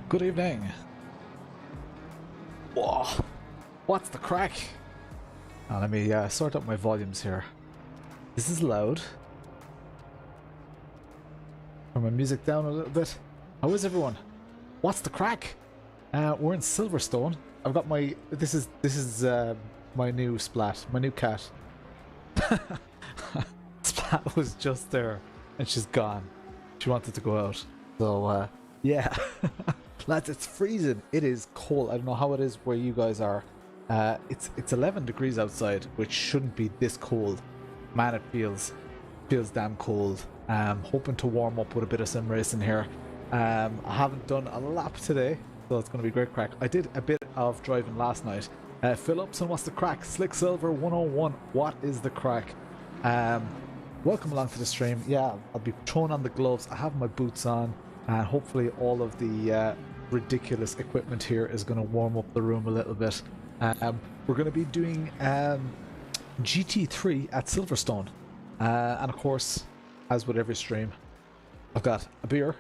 Good evening. Whoa, what's the crack? Let me sort out my volumes here. This is loud. Turn my music down a little bit. How is everyone? What's the crack? We're in Silverstone. I've got my. This is my new Splat, my new cat. Splat was just there, and she's gone. She wanted to go out. So yeah, lads, it's freezing. It is cold. I don't know how it is where you guys are. It's 11 degrees outside, which shouldn't be this cold. Man, it feels damn cold. Hoping to warm up with a bit of sim racing here. I haven't done a lap today, so it's going to be great crack. I did a bit of driving last night. Phillipson, what's the crack? Slick Silver 101, what is the crack? Welcome along to the stream. Yeah, I'll be throwing on the gloves. I have my boots on, and hopefully all of the ridiculous equipment here is going to warm up the room a little bit. We're going to be doing GT3 at Silverstone, and of course, as with every stream, I've got a beer.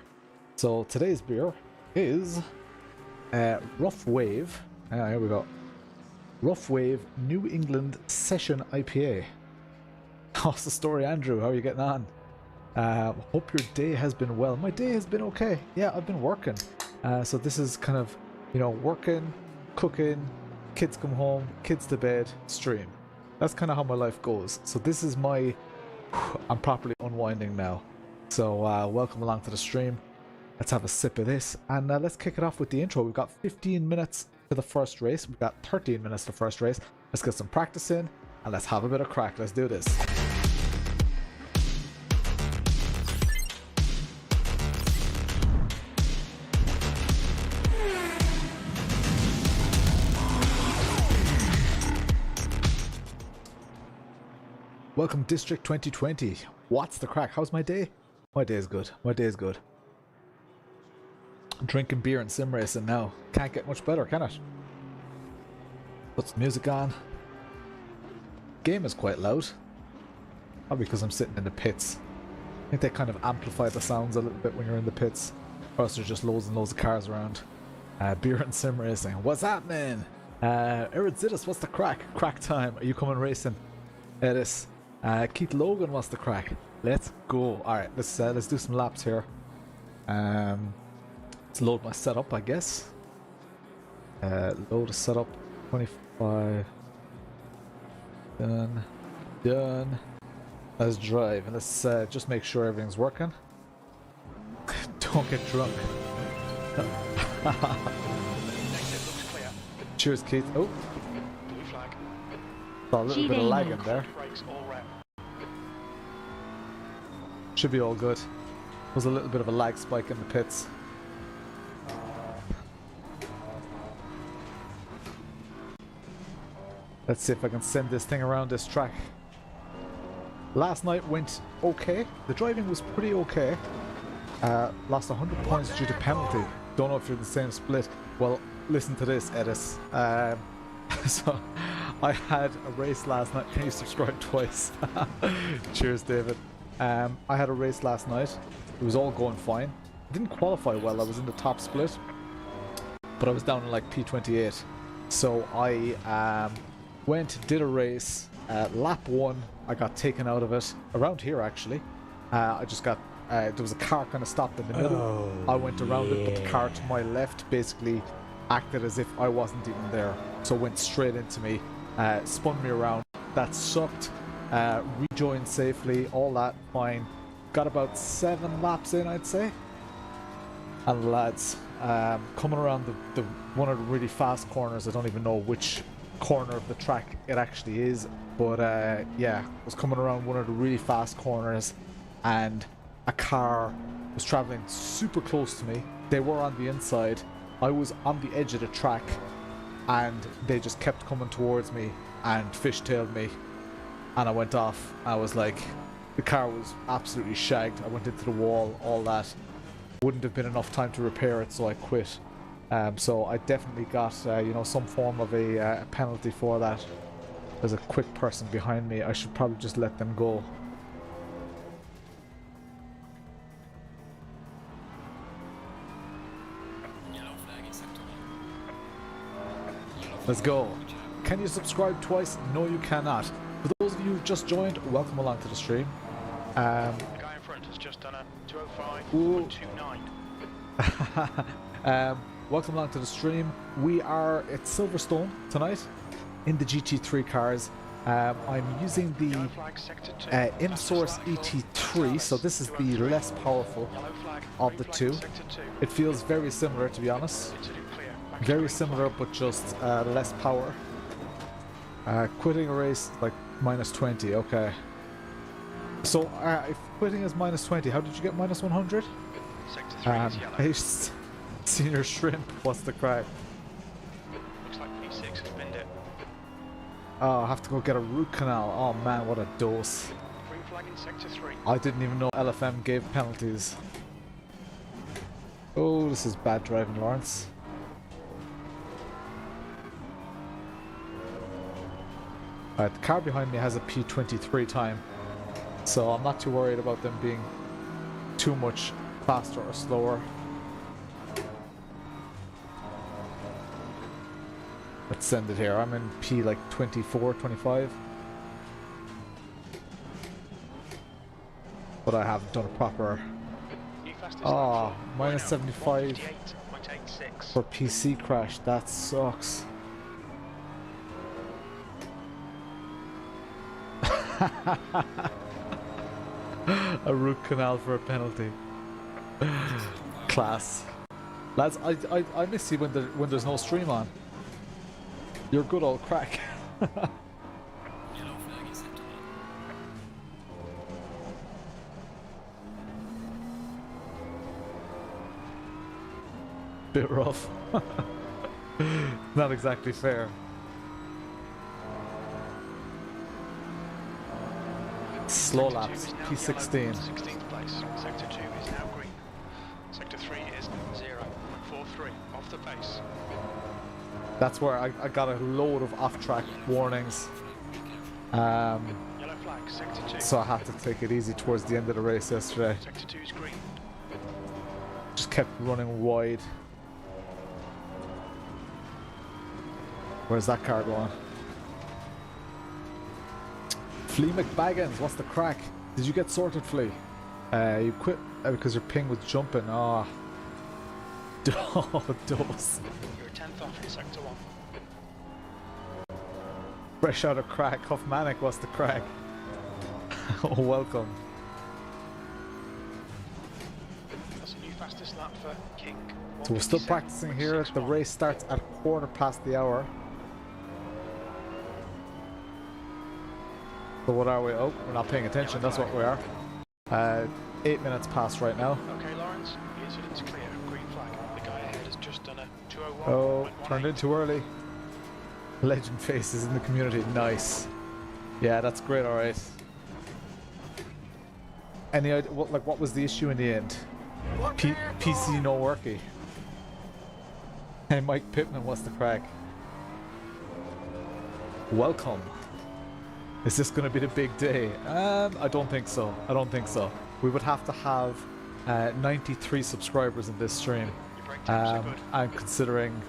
So today's beer is Rough Wave. Here we go. Rough Wave New England Session IPA. How's the story, Andrew? How are you getting on? Hope your day has been well. My day has been okay. Yeah, I've been working. So this is kind of, you know, working, cooking, kids come home, kids to bed, stream. That's kind of how my life goes. So this is my... I'm properly unwinding now. So welcome along to the stream. Let's have a sip of this. And let's kick it off with the intro. We've got 15 minutes to the first race. We've got 13 minutes to the first race. Let's get some practice in. And let's have a bit of crack. Let's do this. Welcome District 2020. What's the crack? How's my day? My day is good. My day is good. I'm drinking beer and sim racing now. Can't get much better, can it? Put some music on. Game is quite loud. Probably because I'm sitting in the pits. I think they kind of amplify the sounds a little bit when you're in the pits. Or else there's just loads and loads of cars around. Beer and sim racing. What's happening? Erizidus, what's the crack? Crack time. Are you coming racing? Edis. Keith Logan, what's the crack? Let's go. Alright, let's do some laps here. Let's load my setup, I guess. Load a setup. 25. Done. Let's drive and let's just make sure everything's working. Don't get drunk. Cheers, Keith. Oh, Blue flag. saw a little bit of lag in there. Should be all good. Was a little bit of a lag spike in the pits. Let's see if I can send this thing around this track. Last night went okay. The driving was pretty okay. Lost 100 points due to penalty. Don't know if you're the same split. Well, listen to this, Edis. So, I had a race last night. Can you subscribe twice? Cheers, David. I had a race last night. It was all going fine. I didn't qualify well. I was in the top split, but I was down in like P28. So I went, did a race. Lap 1, I got taken out of it. Around here, actually. I just got... there was a car kind of stopped in the middle. Oh, I went around it, but the car to my left basically acted as if I wasn't even there. So went straight into me, spun me around. That sucked. Rejoined safely, all that fine. Got about 7 laps in, I'd say. And lads, coming around the one of the really fast corners, I don't even know which corner of the track it actually is, but yeah, I was coming around one of the really fast corners and a car was traveling super close to me. They were on the inside, I was on the edge of the track, and they just kept coming towards me and fishtailed me, and I went off. I was like, the car was absolutely shagged. I went into the wall, all that. Wouldn't have been enough time to repair it, so I quit. So I definitely got you know, some form of a penalty for that. There's a quick person behind me. I should probably just let them go. Let's go. Can you subscribe twice? No, you cannot. For those of you who've just joined, welcome along to the stream. The guy in front has just done a 205.29. Welcome along to the stream. We are at Silverstone tonight in the GT3 cars. I'm using the InSource ET3, so this is the less powerful of the two. It feels very similar, to be honest. Very similar, but just less power. Quitting a race like -20, okay. So if quitting is -20, how did you get -100? Hey, Senior Shrimp, what's the crack? Looks like P6 has binned it. Oh, I have to go get a root canal. Oh man, what a dose. Green flag in sector 3. I didn't even know LFM gave penalties. Oh, this is bad driving, Lawrence. Alright, the car behind me has a P23 time, so I'm not too worried about them being too much faster or slower. Let's send it here. I'm in P like 24, 25. But I haven't done a proper... Oh, -75 for PC crash. That sucks. A root canal for a penalty. Class. Lads, I miss you when there's no stream on. You're good old crack. Bit rough. Not exactly fair. Slow laps, P16. 16th place. Sector 2 is now green. Sector 3 is 0.43 off the pace. That's where I got a load of off-track warnings. Yellow flag, sector 2. So I had to take it easy towards the end of the race yesterday. Sector 2 is green. Just kept running wide. Where's that car going? Flea McBaggins, what's the crack? Did you get sorted, Flea? You quit because your ping was jumping. Oh, dose. You're 10th off in sector 1. Fresh out of crack. Huffmanic, what's the crack? Oh, welcome. That's a new fastest lap for King. So we're still practicing here. The race starts at 1/4 past. So what are we? Oh, we're not paying attention. That's what we are. 8 minutes past right now. Okay, Lawrence, the incident's clear. Green flag. The guy ahead has just done a 201. Oh, turned in too early. Legend faces in the community. Nice. Yeah, that's great. All right. Any idea what was the issue in the end? PC no worky. Hey, Mike Pittman, what's the crack? Welcome. Is this going to be the big day? I don't think so. I don't think so. We would have to have 93 subscribers in this stream. I'm considering,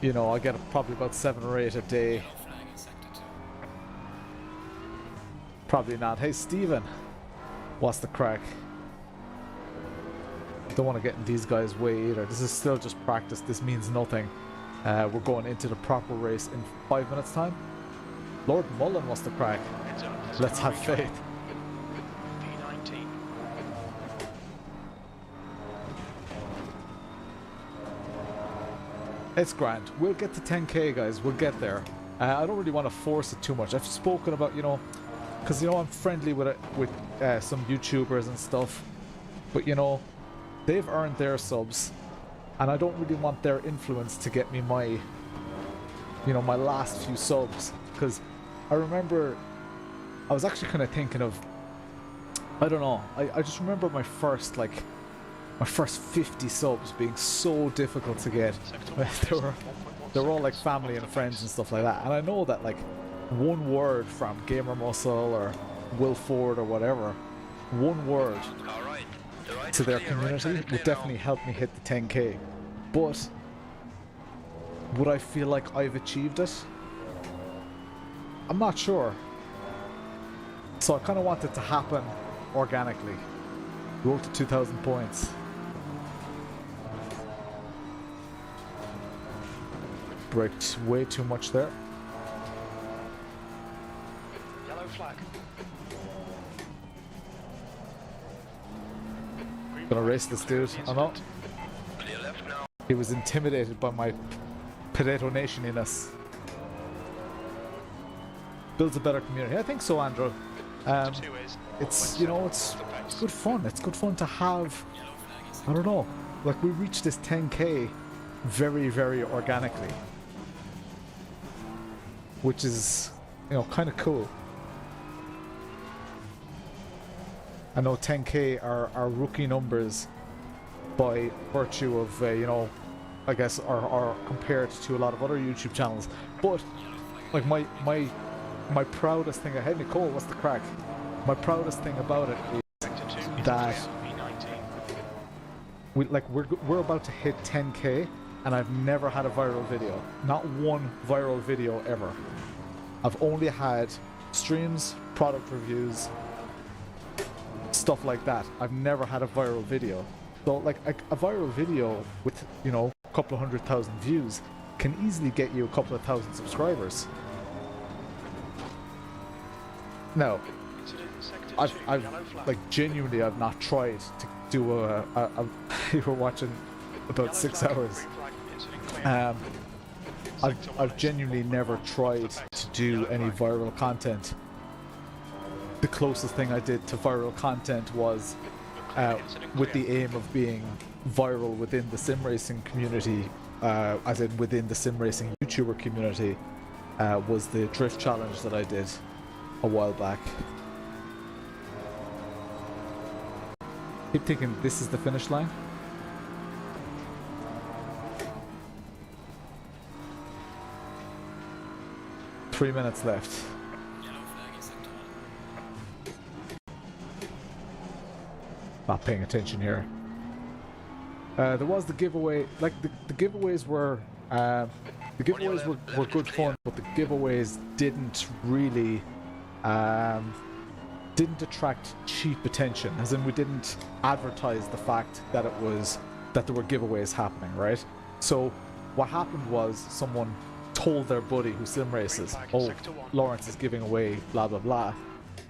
you know, I get probably about 7 or 8 a day. Probably not. Hey, Steven, what's the crack? Don't want to get in these guys' way either. This is still just practice. This means nothing. We're going into the proper race in 5 minutes' time. Lord Mullen, what's the crack? Let's have faith. P19. It's grand. We'll get to 10k, guys. We'll get there. I don't really want to force it too much. I've spoken about, you know, because, you know, I'm friendly with some YouTubers and stuff. But, you know, they've earned their subs. And I don't really want their influence to get me my, you know, my last few subs. Because I remember, I was actually kind of thinking of, I don't know, I just remember my first 50 subs being so difficult to get. They were all like family and friends and stuff like that. And I know that like one word from GamerMuscle or Will Ford or whatever, one word to their community would definitely help me hit the 10k. But would I feel like I've achieved it? I'm not sure. So I kind of want it to happen organically. Road to 2,000 points. Braked way too much there. Yellow flag. Gonna race this dude. I know. He was intimidated by my potato nationiness. Builds a better community. I think so, Andrew. It's, you know, it's good fun. It's good fun to have, I don't know, like we reached this 10k very, very organically, which is, you know, kind of cool. I know 10k are rookie numbers by virtue of, you know, I guess are compared to a lot of other YouTube channels, but like my proudest thing ahead, Nicole, what's the crack? My proudest thing about it is that we're about to hit 10k and I've never had a viral video. Not one viral video ever. I've only had streams, product reviews, stuff like that. I've never had a viral video. So like a viral video with, you know, a couple of 100,000 views can easily get you a couple of thousand subscribers. No, I've like genuinely I've not tried to do a you were watching about 6 hours. I've genuinely never tried to do any viral content. The closest thing I did to viral content was with the aim of being viral within the sim racing community, as in within the sim racing YouTuber community, was the drift challenge that I did a while back. Keep thinking this is the finish line. Three minutes left. Not paying attention here. There was the giveaway. Like the giveaways were were good fun, but the giveaways didn't really didn't attract cheap attention, as in we didn't advertise the fact that there were giveaways happening, right? So what happened was someone told their buddy who sim races, oh, Lawrence is giving away blah blah blah,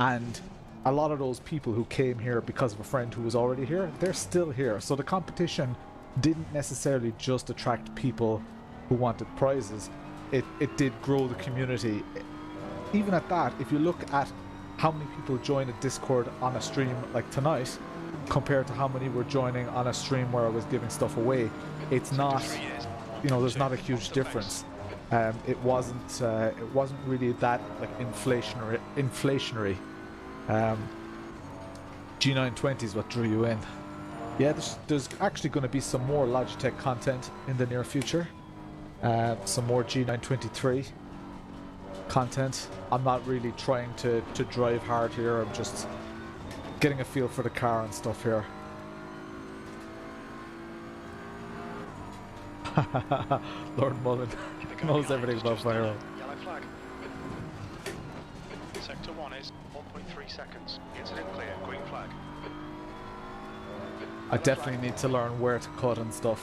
and a lot of those people who came here because of a friend who was already here, they're still here. So the competition didn't necessarily just attract people who wanted prizes, it did grow the community. Even at that, if you look at how many people join a Discord on a stream like tonight compared to how many were joining on a stream where I was giving stuff away, it's not, you know, there's not a huge difference. It wasn't really that like inflationary. G920 is what drew you in. Yeah, there's actually going to be some more Logitech content in the near future. Some more G923 content. I'm not really trying to drive hard here. I'm just getting a feel for the car and stuff here. Lord Mullen knows everything about viral. Yellow flag. Sector 1 is 1.3 seconds. Incident clear. Green flag. I definitely need to learn where to cut and stuff.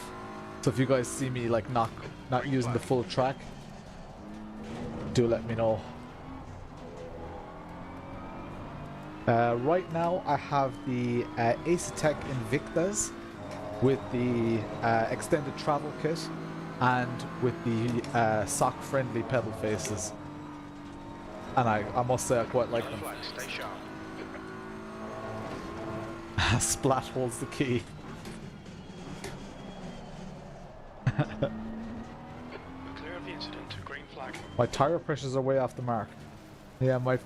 So if you guys see me like not using the full track, do let me know. Right now I have the Asetek Invictas with the extended travel kit and with the sock friendly pedal faces, and I must say I quite like them. Stay sharp. Splat holds the key. Clear of the incident. Green flag. My tire pressures are way off the mark. Yeah, my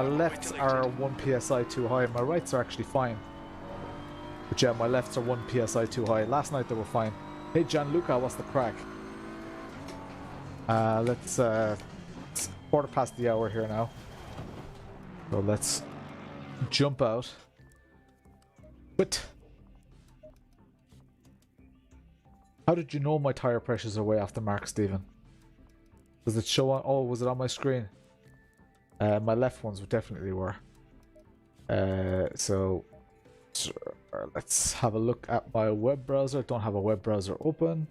lefts are 1 psi too high. My rights are actually fine. But yeah, my lefts are 1 psi too high. Last night they were fine. Hey Gianluca, what's the crack? It's 1/4 past the hour here now. So let's jump out. But how did you know my tire pressures are way off the mark, Stephen? Does it show on? Oh, was it on my screen? My left ones definitely were. So let's have a look at my web browser. Don't have a web browser open.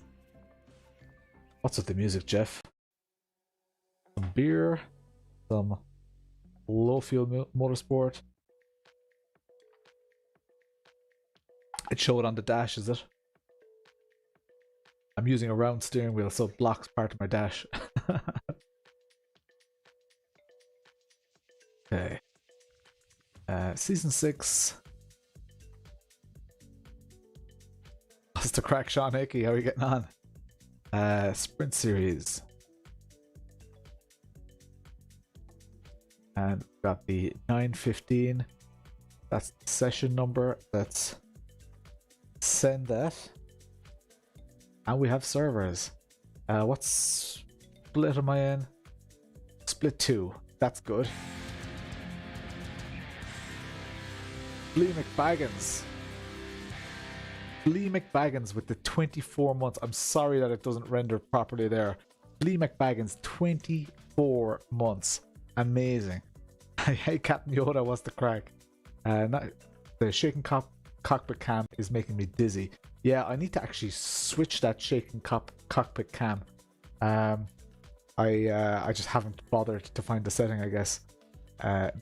What's with the music, Jeff? Some beer, some low fuel motorsport. It showed on the dash, is it? I'm using a round steering wheel, so it blocks part of my dash. Okay. Season 6. What's the crack, Sean Hickey? How are you getting on? Sprint series. And we've got the 915. That's the session number. Let's send that. And we have servers. What split am I in? Split 2. That's good. Flea McBaggins. Flea McBaggins with the 24 months. I'm sorry that it doesn't render properly there. Flea McBaggins, 24 months. Amazing. Hey, Captain Yoda, what's the crack? The shaking cockpit cam is making me dizzy. Yeah, I need to actually switch that shaking cockpit cam. I just haven't bothered to find the setting, I guess.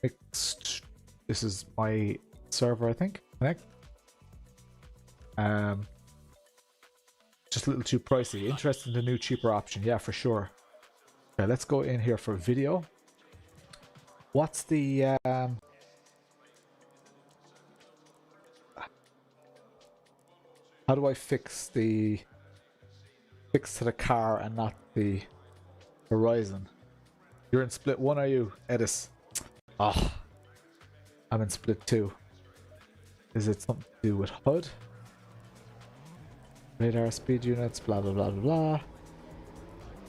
Mixed. This is my server, I think. Connect. Just a little too pricey. Interested in the new cheaper option? Yeah, for sure. Okay, let's go in here for video. What's the how do I fix to the car and not the horizon? You're in split 1, are you, Edis? Oh, I'm in split 2. Is it something to do with HUD? Radar speed units, blah blah blah blah blah.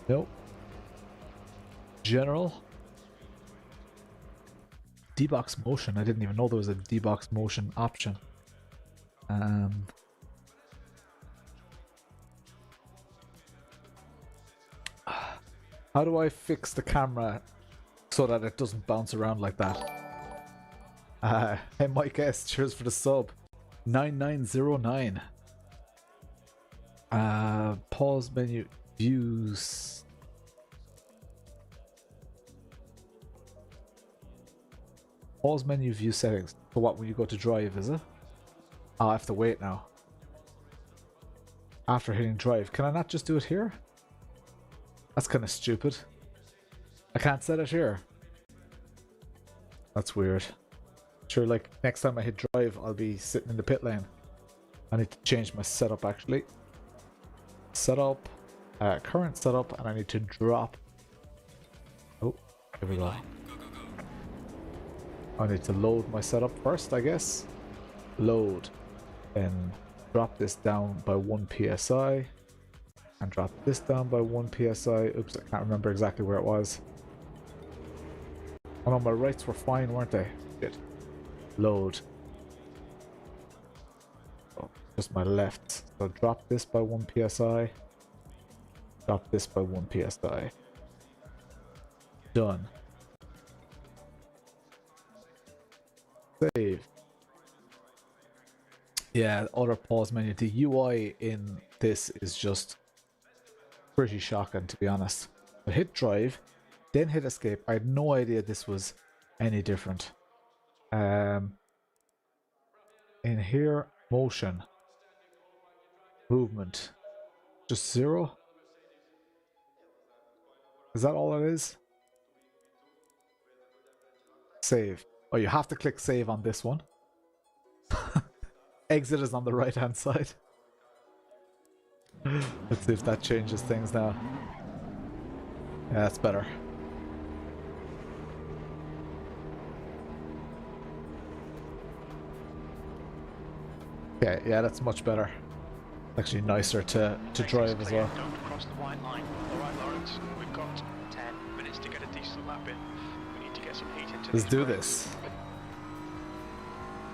Nope. General. D-box motion. I didn't even know there was a D-box motion option. How do I fix the camera so that it doesn't bounce around like that? Hey Mike S, cheers for the sub. 9909. Pause menu, views. Pause menu, view settings. So what, when you go to drive, is it? Oh, I have to wait now. After hitting drive. Can I not just do it here? That's kind of stupid. I can't set it here. That's weird. Sure, like next time I hit drive, I'll be sitting in the pit lane. I need to change my setup actually. Setup, current setup, and I need to drop. Oh, here we go. I need to load my setup first, I guess. Load. Then drop this down by 1 psi. And drop this down by 1 psi. Oops, I can't remember exactly where it was. Oh no, my rights were fine, weren't they? Good. Load. Oh, just my left. So drop this by 1 psi. Drop this by 1 psi. Done. Save. Yeah, other pause menu. The UI in this is just pretty shocking, to be honest. I hit drive, then hit escape. I had no idea this was any different. In here, motion, movement, just 0. Is that all it is? Save. Oh, you have to click save on this one. Exit is on the right hand side. Let's see if that changes things now. Yeah, that's better. Okay, yeah, that's much better. Actually nicer to drive as well. Don't cross the white line. Alright, Lawrence, we've got 10 minutes to get a decent lap in. We need to get some heat into Let's these do brakes. this.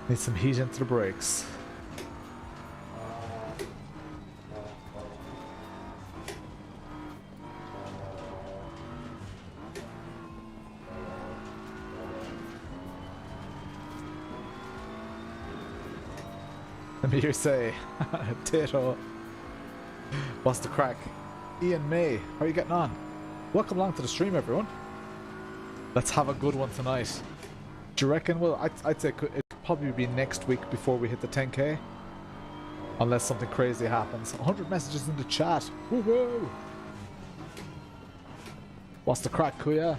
Need some heat into the brakes. Let me hear you say, Tato. What's the crack? Ian May, how are you getting on? Welcome along to the stream, everyone. Let's have a good one tonight. Do you reckon? Well, I'd say it could probably be next week before we hit the 10k. Unless something crazy happens. 100 messages in the chat. Woohoo! What's the crack, Cuyar?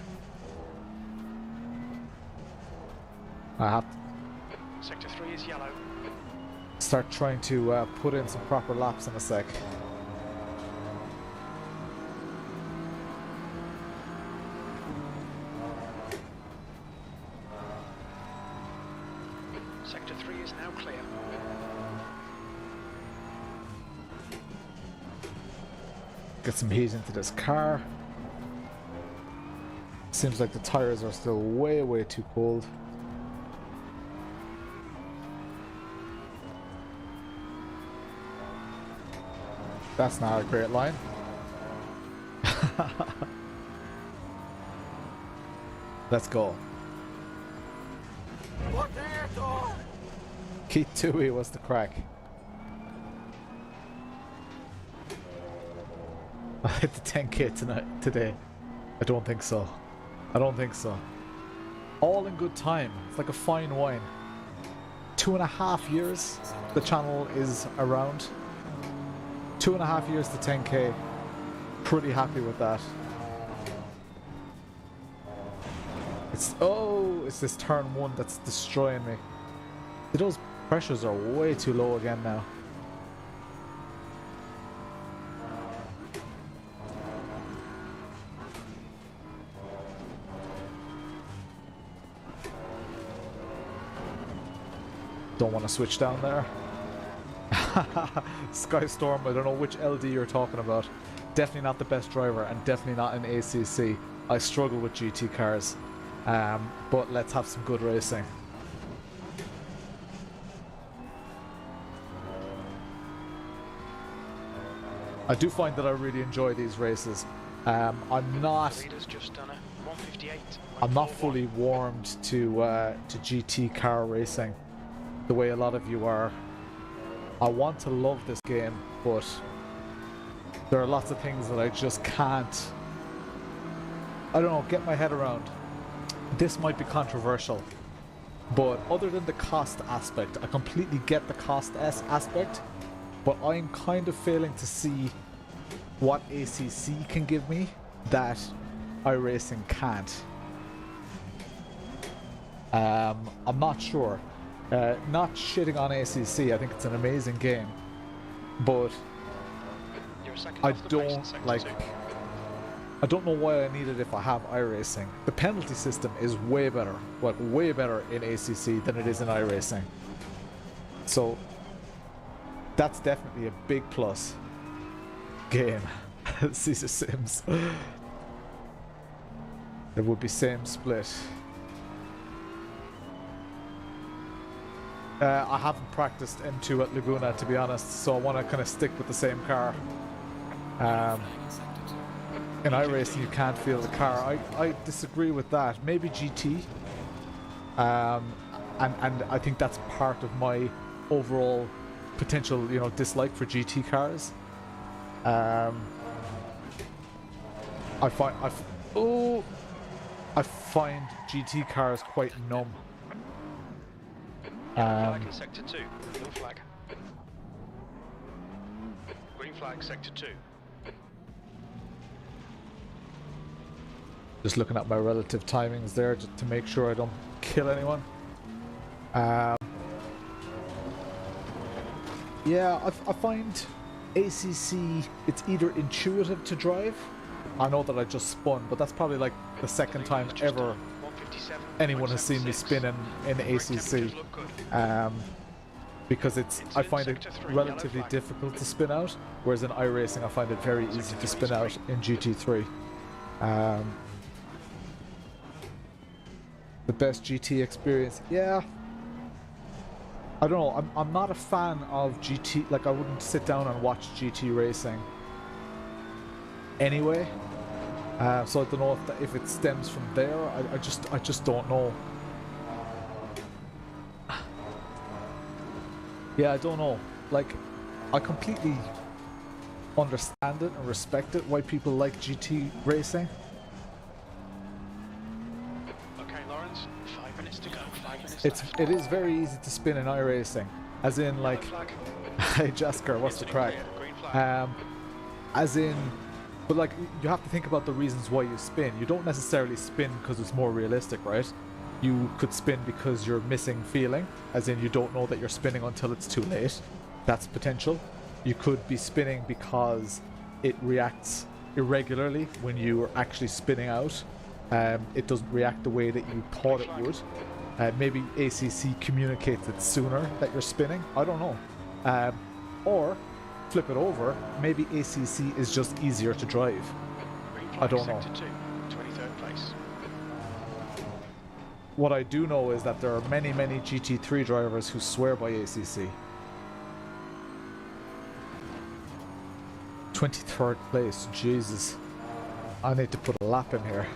I have to Sector 3 is yellow. start trying to put in some proper laps in a sec. Sector 3 is now clear. Get some heat into this car. Seems like the tires are still way too cold. That's not a great line. Let's go. Keith Tui, what's the crack? I hit the 10k today. I don't think so. I don't think so. All in good time. It's like a fine wine. 2.5 years the channel is around. 2.5 years to 10k. Pretty happy with that. It's this turn 1 that's destroying me. Those pressures are way too low again now. Don't want to switch down there. Skystorm, I don't know which LD you're talking about. Definitely not the best driver and definitely not in ACC. I struggle with GT cars. But let's have some good racing. I do find that I really enjoy these races. I'm not fully warmed to GT car racing the way a lot of you are. I want to love this game, but there are lots of things that I just can't, I don't know, get my head around. This might be controversial, but other than the cost aspect, I completely get the cost aspect, but I'm kind of failing to see what ACC can give me that iRacing can't. I'm not sure. Not shitting on ACC, I think it's an amazing game, but I don't know why I need it if I have iRacing. The penalty system is way better, way better in ACC than it is in iRacing. So that's definitely a big plus. Game. Caesar Sims. It would be same split. I haven't practiced M2 at Laguna, to be honest, so I want to kind of stick with the same car. In iRacing you can't feel the car. I disagree with that. Maybe GT. And I think that's part of my overall potential, dislike for GT cars. I find GT cars quite numb. Flag in sector 2. Blue flag. Green flag, sector 2. Just looking at my relative timings there, just to make sure I don't kill anyone. Yeah, I find ACC, it's either intuitive to drive. I know that I just spun, but that's probably like the second time ever anyone has seen me spin in ACC. Because I find it relatively difficult to spin out, whereas in iRacing I find it very easy to spin out in GT3. The best GT experience, yeah. I don't know. I'm not a fan of GT. Like, I wouldn't sit down and watch GT racing. Anyway, so I don't know if it stems from there. I just don't know. Yeah, I don't know. Like, I completely understand it and respect it. Why people like GT racing. Okay, Lawrence, 5 minutes to go. 5 minutes left. It is very easy to spin in iRacing, as in like. Hey Jasker, what's the crack? Green flag. As in, but like you have to think about the reasons why you spin. You don't necessarily spin because it's more realistic, right? You could spin because you're missing feeling, as in you don't know that you're spinning until it's too late. That's potential. You could be spinning because it reacts irregularly when you're actually spinning out. It doesn't react the way that you thought it would. Maybe ACC communicates it sooner that you're spinning. I don't know. Or flip it over. Maybe ACC is just easier to drive. I don't know. Sector 2, 23rd place. What I do know is that there are many GT3 drivers who swear by ACC. 23rd place, Jesus. I need to put a lap in here.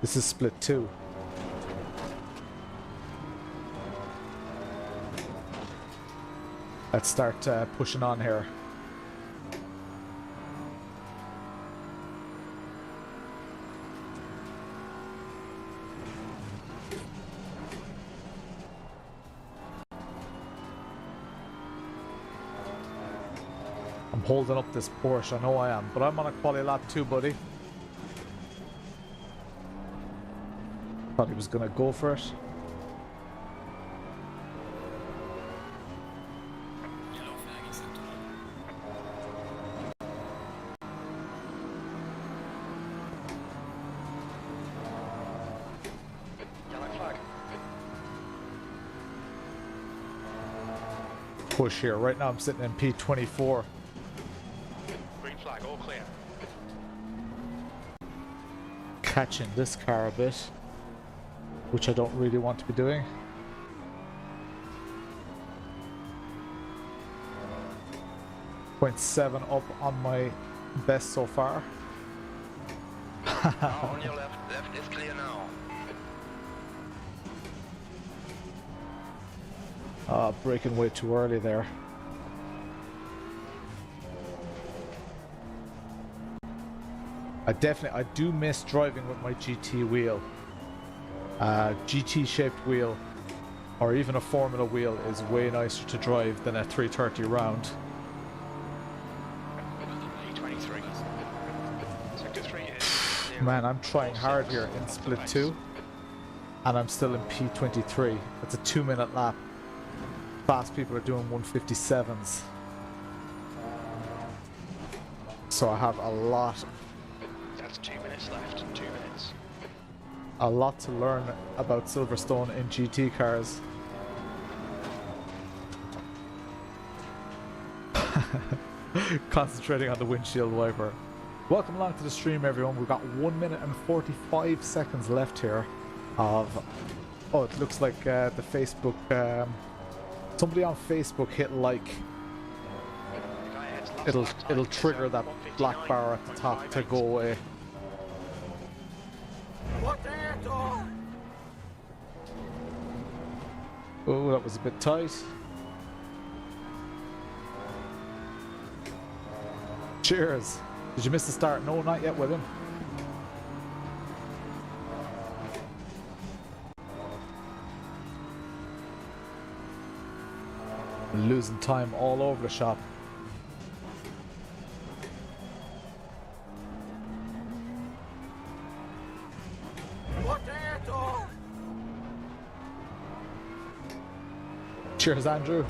This is split 2. Let's start pushing on here. I'm holding up this Porsche, I know I am, but I'm on a quali lap too, buddy. Thought he was gonna go for it. Yellow flag in sector 1. Yellow flag. Push here. Right now I'm sitting in P24. Green flag, all clear. Catching this car a bit, which I don't really want to be doing. .7 up on my best so far. Now on your left, left is clear now. Braking way too early there. I do miss driving with my GT wheel. GT shaped wheel or even a Formula wheel is way nicer to drive than a 330 round. E23. Sector 3 is 0. Man, I'm trying hard here in split 2 and I'm still in P23. That's a 2-minute lap. Fast people are doing 157s. So I have a lot That's 2 minutes left. 2 minutes. a lot to learn about Silverstone in GT cars. Concentrating on the windshield wiper. Welcome along to the stream, everyone. We've got 1 minute and 45 seconds left here of... Oh, it looks like the Facebook... somebody on Facebook hit like. The guy ahead's last lap time It'll is, trigger that 1:59, black bar at the top to go away. Oh, that was a bit tight. Cheers. Did you miss the start? No, not yet with him. Losing time all over the shop. Cheers, Andrew.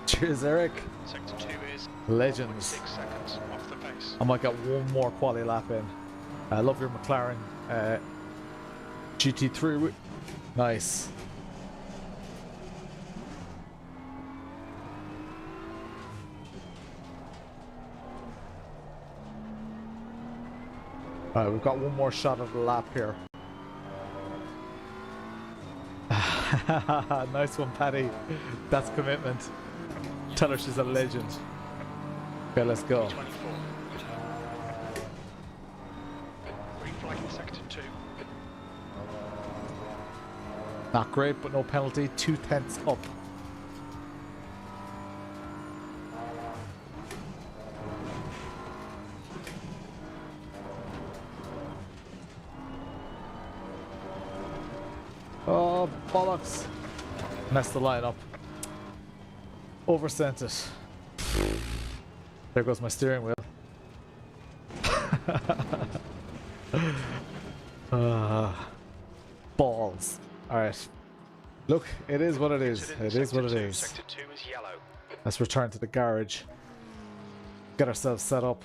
Cheers, Eric. Sector 2 is Legends. 6 seconds off the pace. I might get one more quali lap in. I love your McLaren GT3. Nice. Alright, we've got one more shot of the lap here. Nice one, Paddy. That's commitment. Tell her she's a legend. Okay, let's go. 24. Green flag in sector 2. Not great, but no penalty. 2/10 up. Oh, bollocks. Messed the line up. Oversent it. There goes my steering wheel. Balls. Alright. Look, it is what it is. It is what it is. Sector 2 is yellow. Let's return to the garage. Get ourselves set up.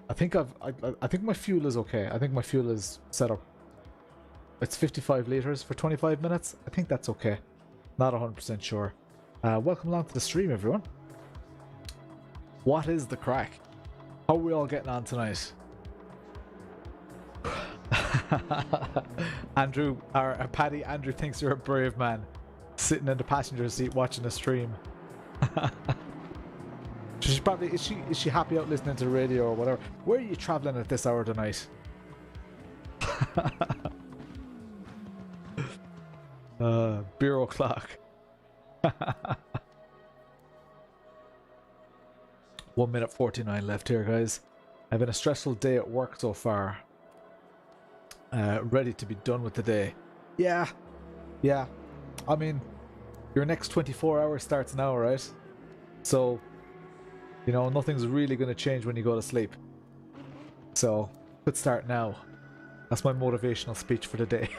I think I think my fuel is okay. I think my fuel is set up. It's 55 litres for 25 minutes. I think that's okay. Not 100% sure. Welcome along to the stream, everyone. What is the crack? How are we all getting on tonight? Andrew, or Paddy, Andrew thinks you're a brave man. Sitting in the passenger seat watching a stream. She's probably, is she happy out listening to the radio or whatever? Where are you travelling at this hour tonight? Bureau clock. 1 minute 49 left here, guys. I've been a stressful day at work so far. Ready to be done with the day. Yeah. I mean, your next 24 hours starts now, right? So, you know, nothing's really going to change when you go to sleep. So, could start now. That's my motivational speech for the day.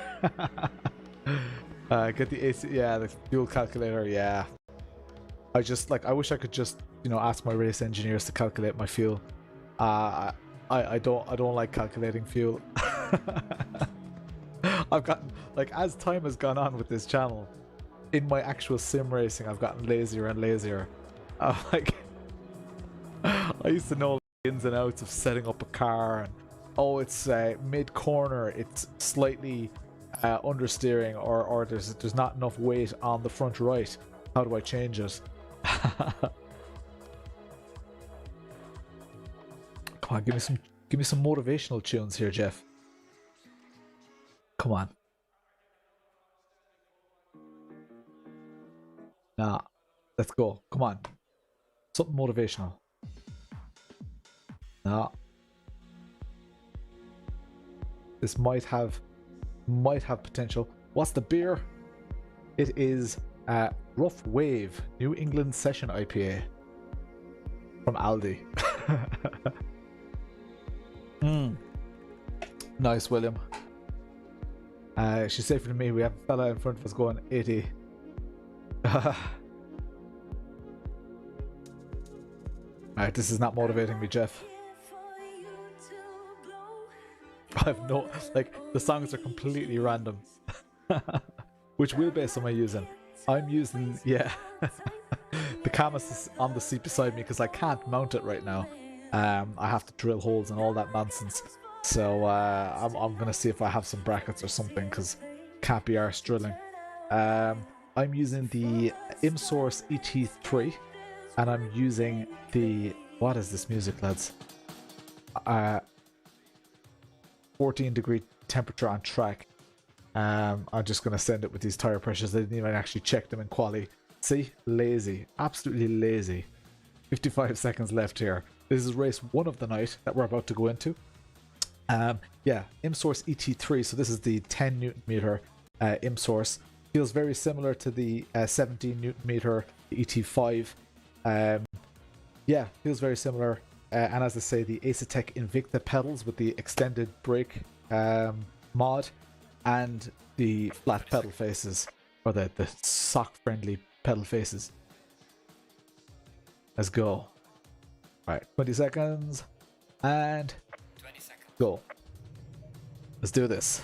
Get the AC, yeah, the fuel calculator, yeah. I just, like, I wish I could just, you know, ask my race engineers to calculate my fuel. I don't like calculating fuel. I've gotten, like, as time has gone on with this channel, in my actual sim racing, I've gotten lazier and lazier. Like, I used to know the ins and outs of setting up a car, and oh, it's mid corner, it's slightly understeering, or there's not enough weight on the front right. How do I change it? Come on, give me some motivational tunes here, Jeff. Come on. Nah, let's go. Come on. Something motivational. Nah. This might have potential. What's the beer? It is Rough Wave New England Session IPA from Aldi. Nice, William. She's safer than me. We have a fella in front of us going 80. Alright, this is not motivating me, Jeff. I have no, like, the songs are completely random. Which wheelbase am I using? I'm using, yeah, the canvas is on the seat beside me because I can't mount it right now. I have to drill holes and all that nonsense. So I'm gonna see if I have some brackets or something because can't be arsed drilling. I'm using the ImSource ET3 and I'm using the, what is this music, lads? 14-degree temperature on track. I'm just going to send it with these tire pressures. I didn't even actually check them in quali. See? Lazy. Absolutely lazy. 55 seconds left here. This is race 1 of the night that we're about to go into. Yeah, ImSource ET3. So this is the 10 Newton meter ImSource. Feels very similar to the 17 Newton meter ET5. Yeah, feels very similar. And as I say, the Asetek Invicta pedals with the extended brake mod and the flat pedal faces, or the sock friendly pedal faces. Let's go. Alright, 20 seconds and 20 seconds. Go. Let's do this.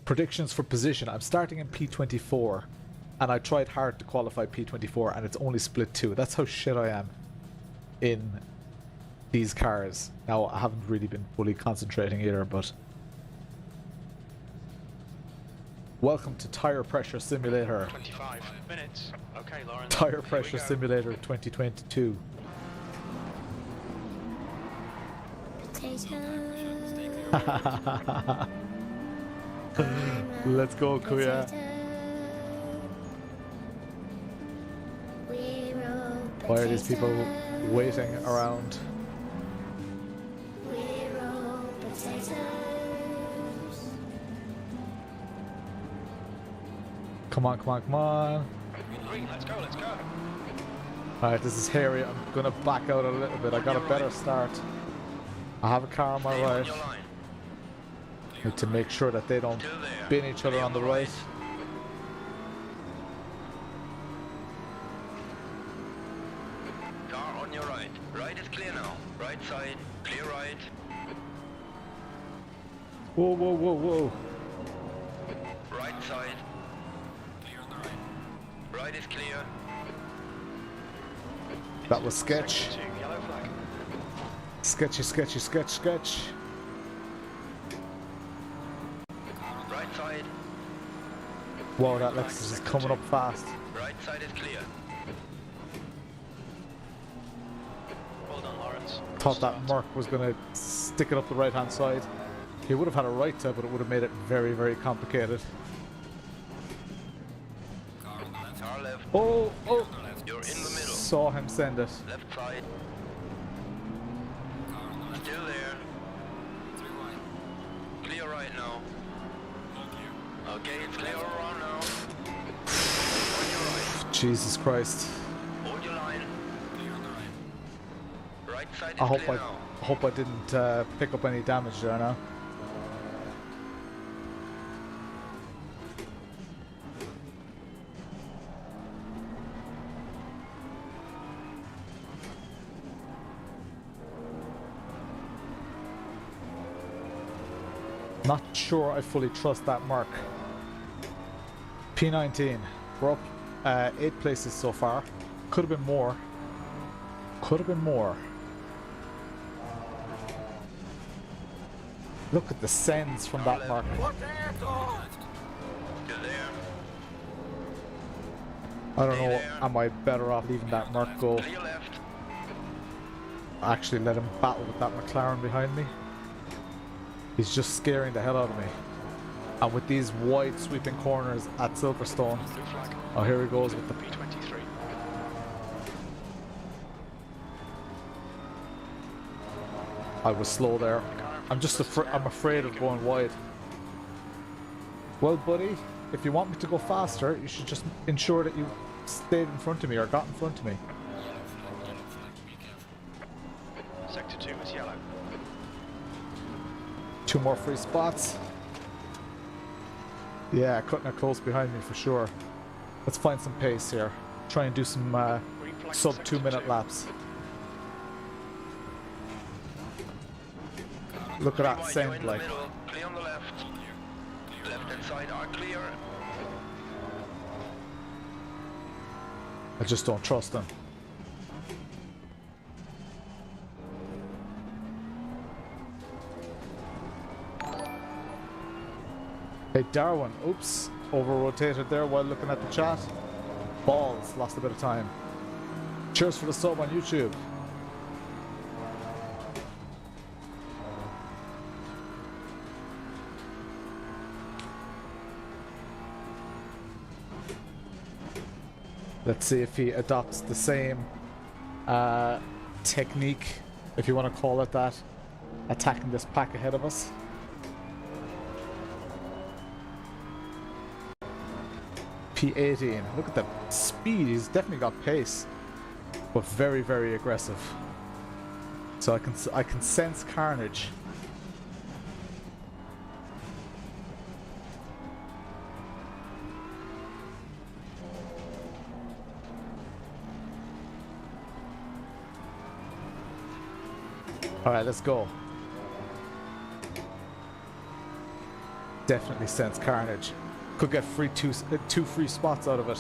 Predictions for position. I'm starting in P24 and I tried hard to qualify P24 and it's only split 2. That's how shit I am in these cars. Now, I haven't really been fully concentrating either, but Welcome to Tire Pressure Simulator. 25 minutes. Okay, Lawrence. Tire here we Pressure go. Simulator 2022. Let's go, Cuyar. Why are these people waiting around? Come on, come on, come on. Green, let's go, let's go. Alright, this is hairy. I'm gonna back out a little bit. I got a better start. I have a car on my Stay on right. your line. Need to make sure that they don't Still there. bin each other Stay on the right. Car on your right. Right is clear now. Right side, clear right. Whoa, whoa, whoa, whoa. Right side, Clear on the right. right is clear. That was sketch. Sector 2, yellow flag. Sketchy, sketchy, sketch, sketch. Right side, Whoa, that Lexus is coming up fast. right side is clear. Well done, Lawrence. Good Thought that start. Marc was gonna stick it up the right hand side. He would have had a right to, but it would have made it very, very complicated. Car on the left. Car left, Oh, oh! On the left. you're in the middle. Saw him send it. Left side, Car on the left. still there. Through right. Clear right now. All clear. Okay, it's clear around now. On your right. Jesus Christ. Hold your line. Clear on the right. Right side is I hope clear now. I didn't pick up any damage there now. Not sure I fully trust that Marc. P19. We're up 8 places so far. Could have been more. Could have been more. Look at the sends from that Marc. Left. Still there. I don't know, am I better off leaving that Marc go? Clear left. Actually let him battle with that McLaren behind me. He's just scaring the hell out of me. And with these wide sweeping corners at Silverstone. Blue flag. Oh, here he goes with the... P23. I was slow there. I'm just I'm afraid of going wide. Well, buddy, if you want me to go faster, you should just ensure that you stayed in front of me or got in front of me. Yellow flag. Be careful. Sector 2 is yellow. 2 more free spots. Yeah, cutting it close behind me for sure. Let's find some pace here. Try and do some Green flag. sub sector 2 minute 2. laps. Look at that Right, you're send, in the like. middle. Clear on the left. All clear. Clear on Left the hand right. side are clear. I just don't trust them. Hey Darwin, oops, over-rotated there while looking at the chat. Balls, lost a bit of time. Cheers for the sub on YouTube. Let's see if he adopts the same technique, if you want to call it that, attacking this pack ahead of us. P18, look at the speed, he's definitely got pace, but very, very aggressive. So I can sense carnage. Alright, let's go. Definitely sense carnage. Could get two free spots out of it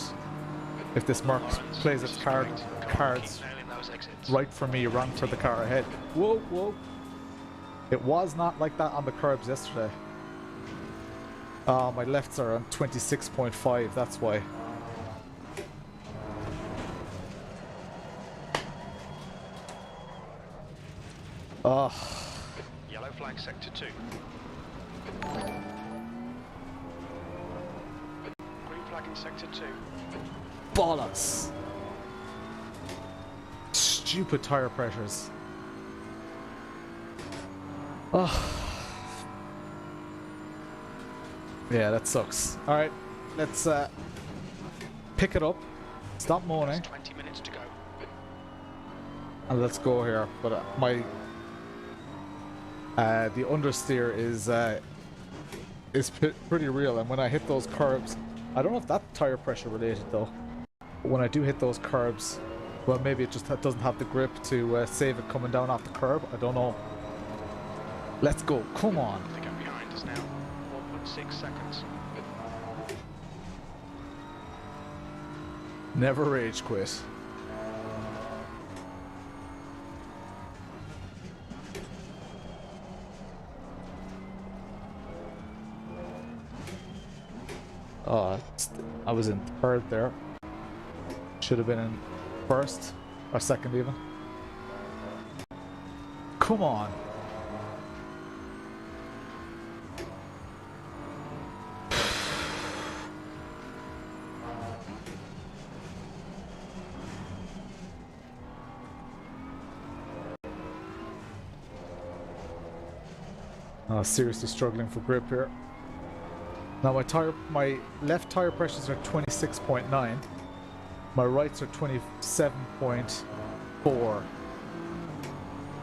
if this Marc Lawrence, plays this its is cards great. Come on, keep nailing those exits. right for me, wrong for the car ahead. Whoa, whoa. It was not like that on the curbs yesterday. My lefts are on 26.5, that's why. Yellow flag sector 2. Green flag in sector 2. Bollocks! Stupid tire pressures. Yeah, that sucks. Alright, let's pick it up. Stop moaning. 20 minutes to go. And let's go here. But the understeer is pretty real, and when I hit those curbs, I don't know if that's tire pressure related though. But when I do hit those curbs, well, maybe it just doesn't have the grip to save it coming down off the curb. I don't know. Let's go. Come on. The gap behind us now. 1.6 seconds. Never rage quit. Oh, I was in third there. Should have been in first or second even. Come on. Oh, seriously struggling for grip here. Now my left tire pressures are 26.9. My rights are 27.4.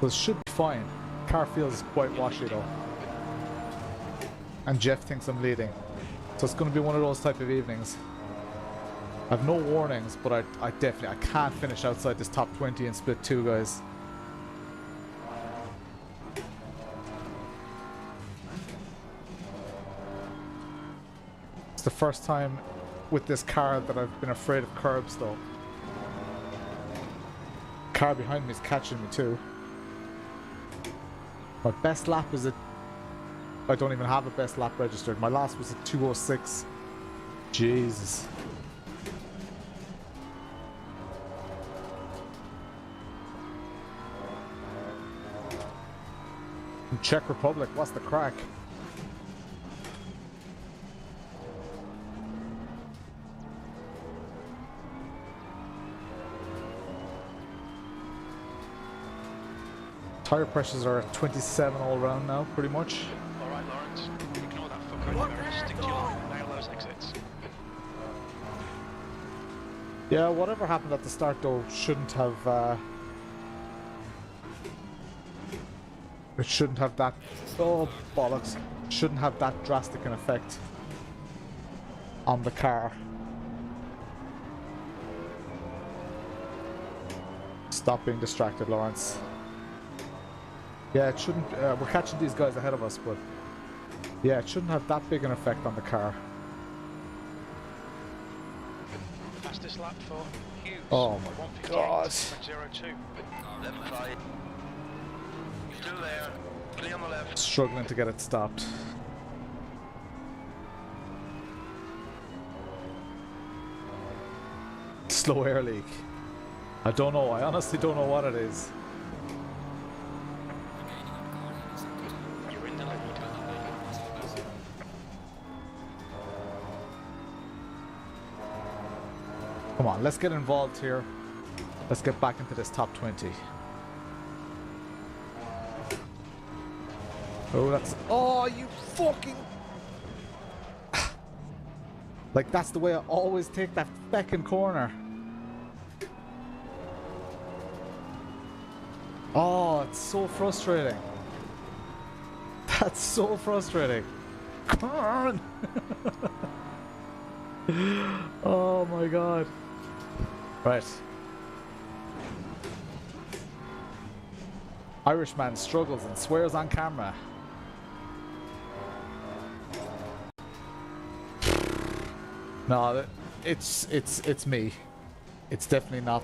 So it should be fine. Car feels quite washy though. And Jeff thinks I'm leading. So it's going to be one of those type of evenings. I've no warnings, but I can't finish outside this top 20 in split 2, guys. It's the first time with this car that I've been afraid of curbs though. Car behind me is catching me too. My best lap is I don't even have a best lap registered. My last was a 2:06. Jesus. In Czech Republic, what's the crack? Tire pressures are at 27 all around now, pretty much. Alright, Lawrence. Ignore that fucker. You're going to stick to your line and nail those exits. Yeah, whatever happened at the start though shouldn't have it shouldn't have that bollocks. Shouldn't have that drastic an effect on the car. Stop being distracted, Lawrence. Yeah, it shouldn't. We're catching these guys ahead of us, but yeah, it shouldn't have that big an effect on the car. Fastest lap for Hughes. Oh my God. 1:58.02. Left side. Still there. Clear on the left. Struggling to get it stopped. Slow air leak. I don't know. I honestly don't know what it is. You're in the lead. Come on, let's get involved here. Let's get back into this top 20. Oh, that's... Oh, you fucking... Like, that's the way I always take that feckin' corner. Oh, it's so frustrating. That's so frustrating. Come on! Oh my God. Right. Irishman struggles and swears on camera. No, it's me. It's definitely not.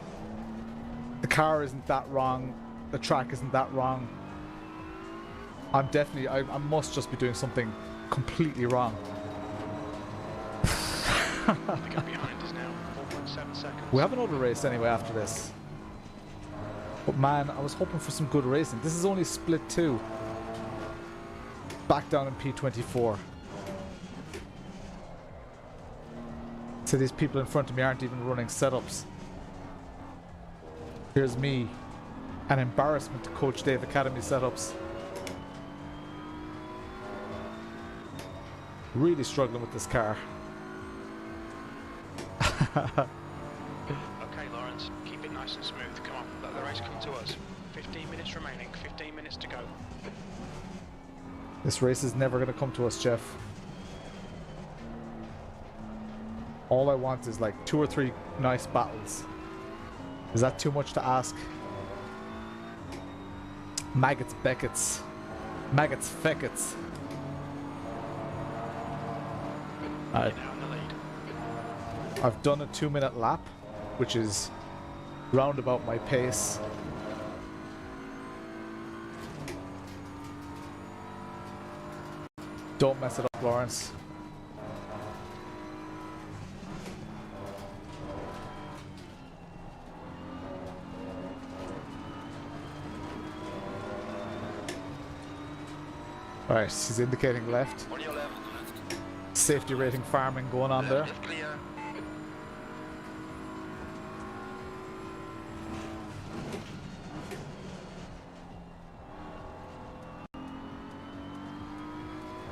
The car isn't that wrong. The track isn't that wrong. I must just be doing something completely wrong. The gap behind is now 4.7 seconds. We have another race anyway after this. But man, I was hoping for some good racing. This is only split 2. Back down in P24. So these people in front of me aren't even running setups. Here's me. An embarrassment to Coach Dave Academy setups. Really struggling with this car. Okay, Lawrence, keep it nice and smooth. Come on, let the race come to us. 15 minutes remaining, 15 minutes to go. This race is never going to come to us, Jeff. All I want is like 2 or 3 nice battles. Is that too much to ask? Maggots Beckets. Maggots Feckets. You're now in the lead. I've done a 2-minute lap, which is round about my pace. Don't mess it up, Lawrence. Alright, he's indicating left. On your left. Safety rating farming going on there. Left is clear.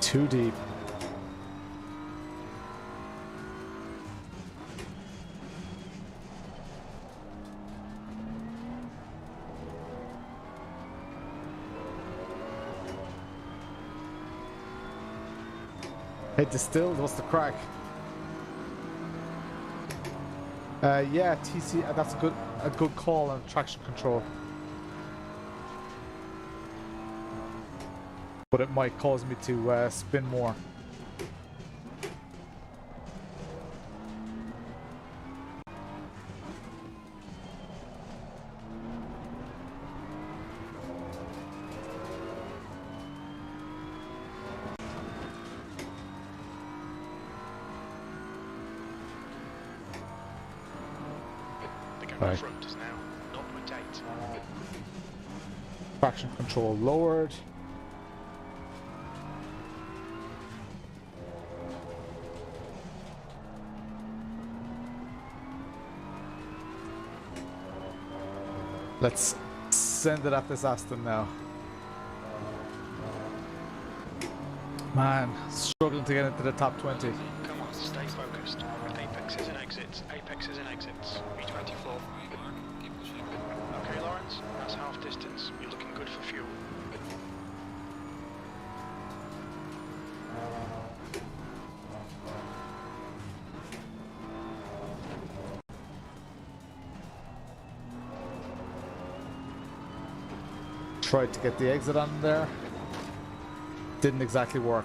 Too deep. Hey, Distilled, what's the crack? Yeah, TC, that's a good call on traction control. But it might cause me to spin more. The gap in front is now 0.8. Traction control lowered. Let's send it at this Aston now. Man, struggling to get into the top 20. Come on, stay focused. Apexes and exits, apexes and exits. B24. Mark, keep pushing. Okay, Lawrence, that's half distance. You're looking good for fuel. Tried to get the exit on there. Didn't exactly work.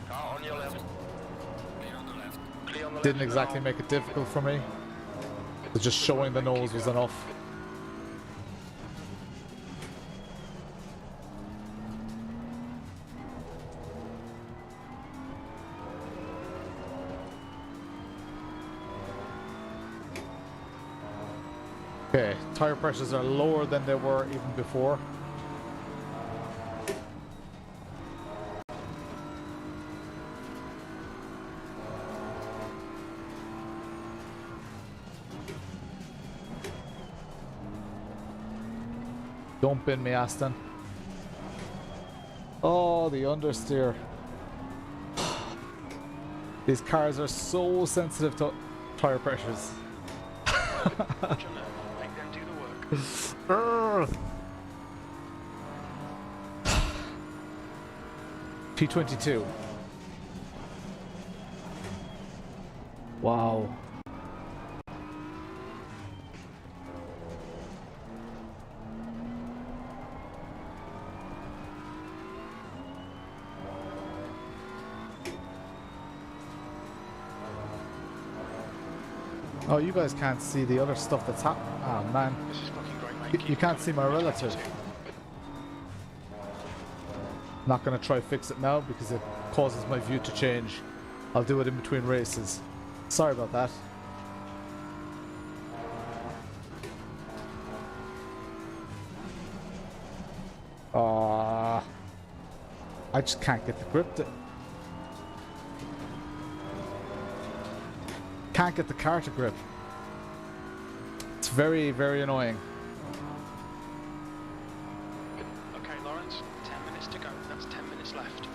Car on your left. Clear on the left. Clear on the Didn't left exactly now. make it difficult for me. But just showing the nose was enough. Okay, tire pressures are lower than they were even before. Don't bin me, Aston. Oh, the understeer. These cars are so sensitive to tire pressures. Watch on there. Make them do the work. P22. Wow. Oh, you guys can't see the other stuff that's happening. Oh man. This is fucking great You can't see my relative. Not gonna try fix it now because it causes my view to change. I'll do it in between races. Sorry about that. I just can't get the grip. Can't get the car to grip. It's very, very annoying. Okay, Lawrence, 10 minutes to go. That's 10 minutes left.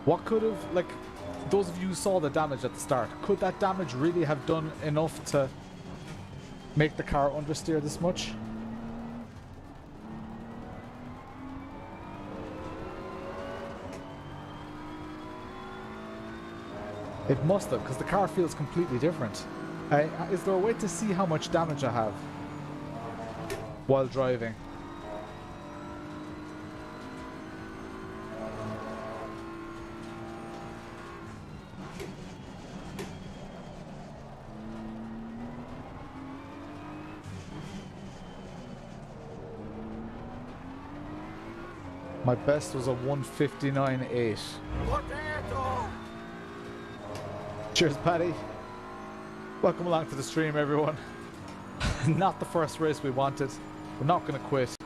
What could have, like, those of you who saw the damage at the start, could that damage really have done enough to make the car understeer this much? It must have, because the car feels completely different. Is there a way to see how much damage I have while driving? My best was a 159.8. Cheers, Paddy. Welcome along to the stream, everyone. Not the first race we wanted. We're not going to quit.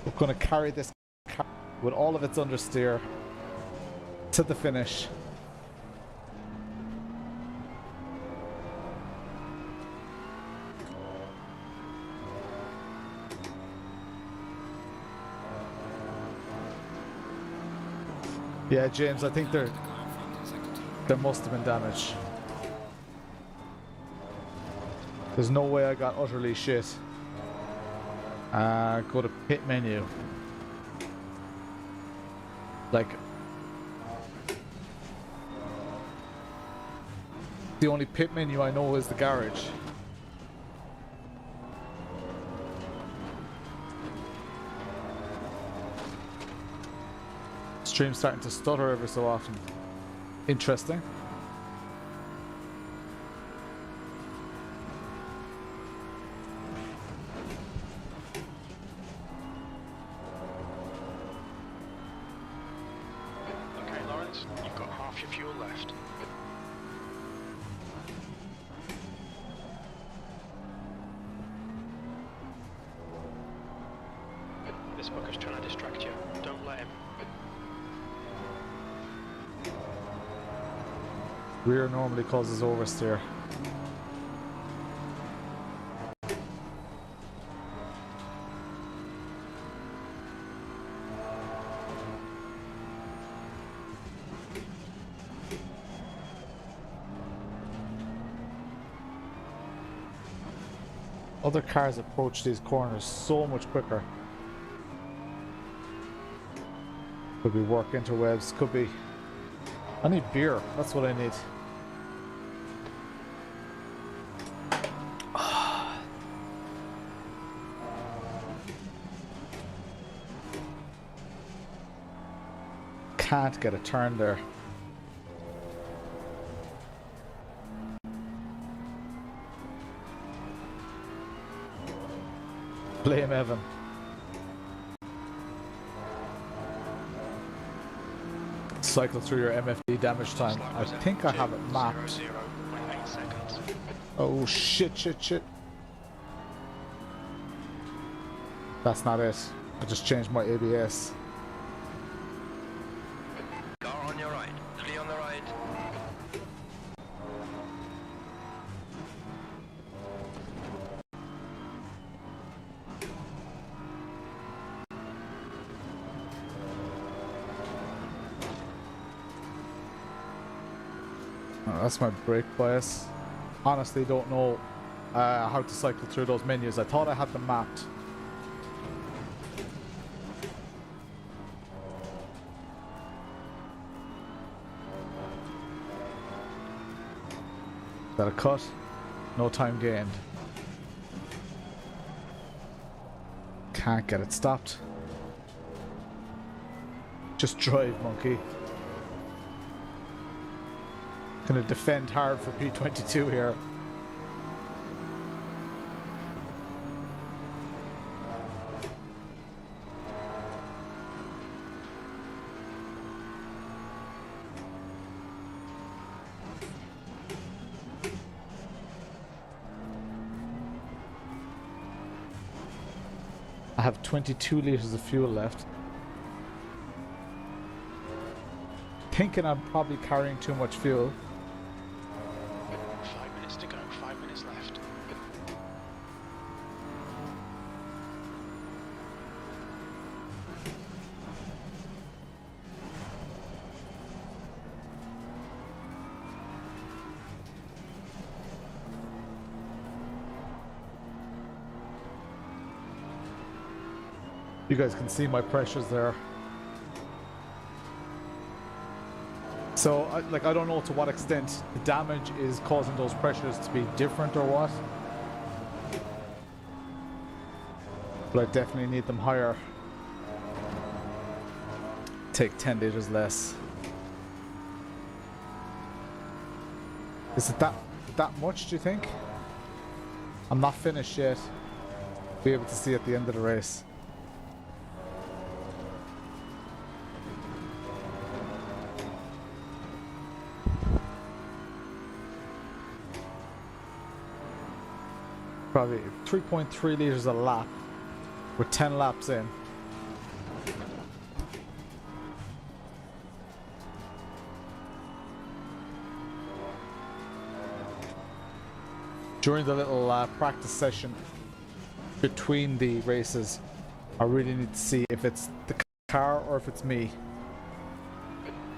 We're going to carry this car with all of its understeer to the finish. Yeah, James, I think there must have been damage. There's no way I got utterly shit. Go to pit menu. Like, the only pit menu I know is the garage. Stream's starting to stutter every so often. Interesting. Okay, Lawrence, you've got half your fuel left. This fucker's trying to distract you. Don't let him. Rear normally causes oversteer. Other cars approach these corners so much quicker. Could be work interwebs, could be... I need beer, that's what I need. Can't get a turn there. Blame Evan. Cycle through your MFD damage time. I think I have it mapped. 0.8 seconds. Oh shit. That's not it. I just changed my ABS. Car on your right. Flea on the right. Oh, that's my brake bias. Honestly, don't know how to cycle through those menus. I thought I had them mapped. Is that a cut? No time gained. Can't get it stopped. Just drive, monkey. Gonna defend hard for P22 here. I have 22 litres of fuel left. Thinking I'm probably carrying too much fuel. 5 minutes to go, 5 minutes left. You guys can see my pressures there. So, I don't know to what extent the damage is causing those pressures to be different or what. But I definitely need them higher. Take 10 litres less. Is it that much, do you think? I'm not finished yet. Be able to see at the end of the race. Probably 3.3 litres a lap. We're 10 laps in. During the little practice session between the races, I really need to see if it's the car or if it's me.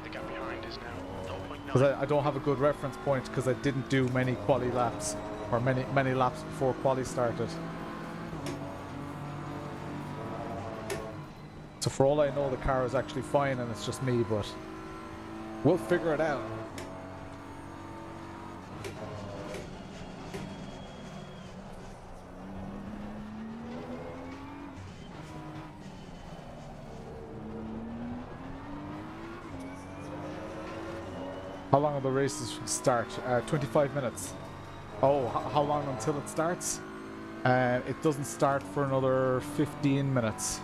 The gap behind is now 0.9. Because I don't have a good reference point because I didn't do many quali laps. Or many laps before quali started. So for all I know, the car is actually fine and it's just me, but we'll figure it out. How long are the races start? 25 minutes. Oh, how long until it starts? It doesn't start for another 15 minutes.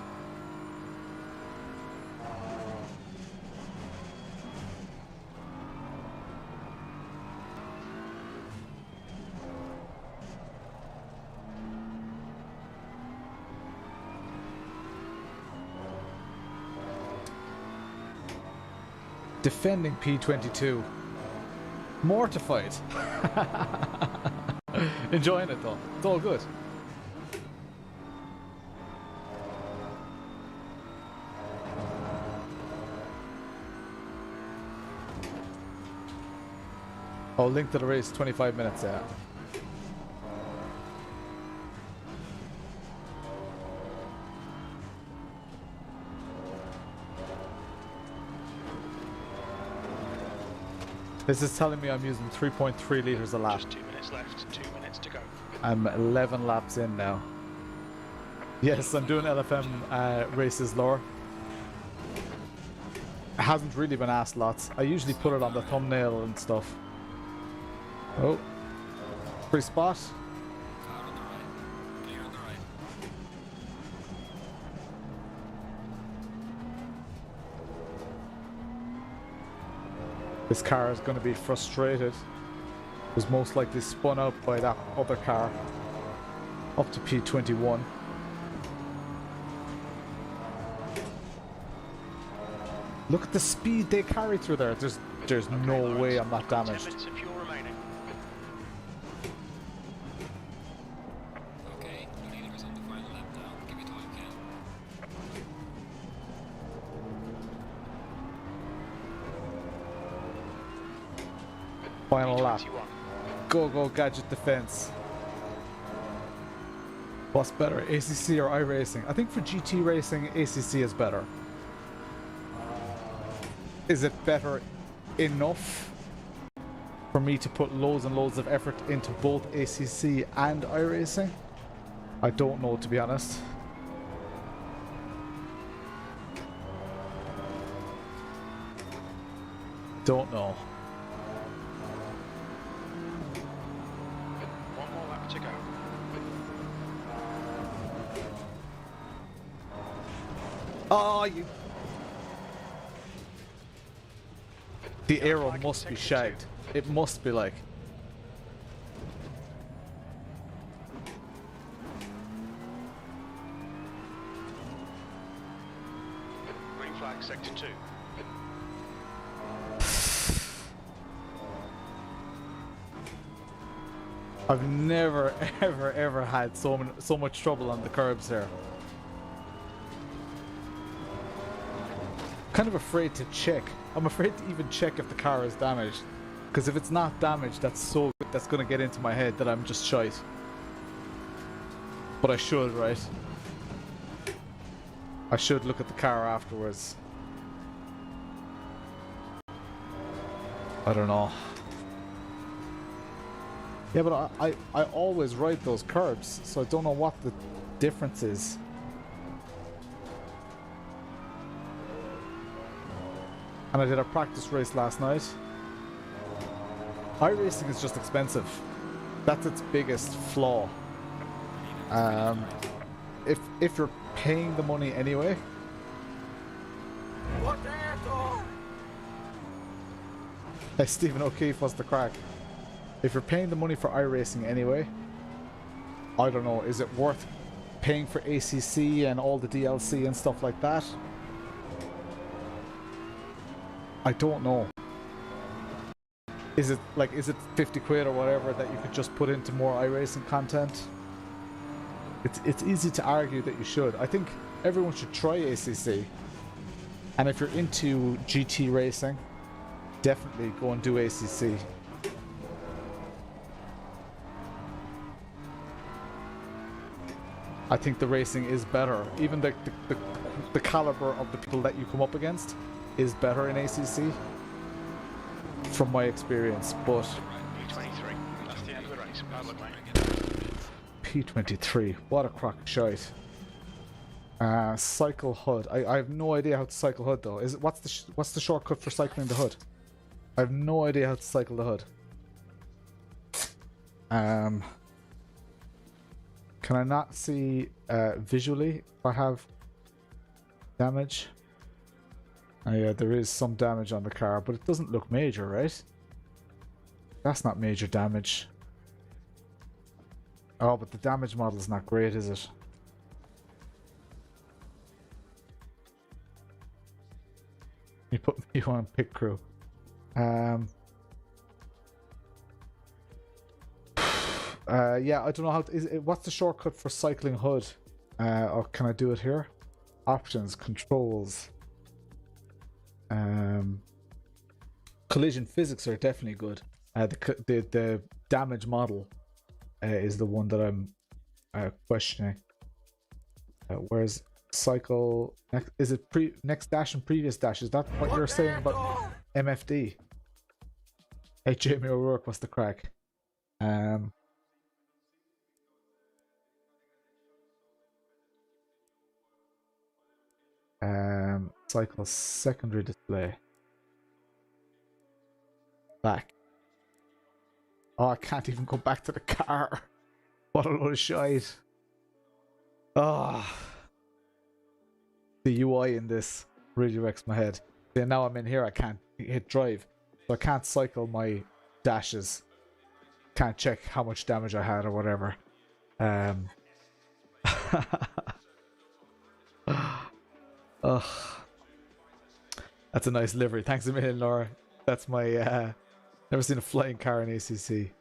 Defending P22. Mortified. Enjoying it though. It's all good. Oh, link to the race, 25 minutes, yeah. This is telling me I'm using 3.3 litres a lap. Just 2 minutes left, 2 minutes to go. I'm 11 laps in now. Yes, I'm doing LFM races, Laura. It hasn't really been asked lots. I usually put it on the thumbnail and stuff. Oh, free spot. Car on the right. Clear on the right. This car is going to be frustrated. Was most likely spun out by that other car up to P21. Look at the speed they carry through there. There's no way I'm not 10 damaged. minutes of fuel remaining. Okay, 2 liters on the final lap now. Give it all you can. Final lap. 21. Go gadget defense. What's better, ACC or iRacing? I think for GT racing, ACC is better. Is it better enough for me to put loads and loads of effort into both ACC and iRacing? I don't know, to be honest. Don't know. Oh, you... The arrow must be shagged. It must be like... Green flag, sector 2. I've never, ever had so much trouble on the curbs here. Kind of afraid to check. I'm afraid to even check if the car is damaged. Because if it's not damaged, that's going to get into my head that I'm just shite. But I should, right? I should look at the car afterwards. I don't know. Yeah, but I always ride those curbs, so I don't know what the difference is. And I did a practice race last night. iRacing is just expensive. That's its biggest flaw. If you're paying the money anyway. Hey, Stephen O'Keefe, what's the crack? If you're paying the money for iRacing anyway, I don't know, is it worth paying for ACC and all the DLC and stuff like that? I don't know. Is it 50 quid or whatever that you could just put into more iRacing content? It's easy to argue that you should. I think everyone should try ACC. And if you're into GT racing, definitely go and do ACC. I think the racing is better. Even the caliber of the people that you come up against is better in ACC, from my experience. But P23, that's the end of the race. Bad luck, mate. P23, what a crock of shite. Cycle HUD. I have no idea how to cycle HUD though. Is it what's the shortcut for cycling the HUD? I have no idea how to cycle the HUD. Can I not see visually if I have damage? Oh yeah, there is some damage on the car, but it doesn't look major, right? That's not major damage. Oh, but the damage model is not great, is it? You put me on pit crew. Yeah, I don't know how to, what's the shortcut for cycling HUD? Or can I do it here? Options, controls. Collision physics are definitely good. The damage model is the one that I'm questioning. Where's cycle? Is it next dash and previous dash? Is that what you're saying about MFD? Hey, Jamie O'Rourke, what's the crack? Cycle secondary display. Back. Oh, I can't even go back to the car. What a load of shite. Oh. The UI in this really wrecks my head. See, now I'm in here, I can't hit drive. So I can't cycle my dashes. Can't check how much damage I had or whatever. Ugh. That's a nice livery. Thanks a million, Laura. That's my never seen a flying car in ACC.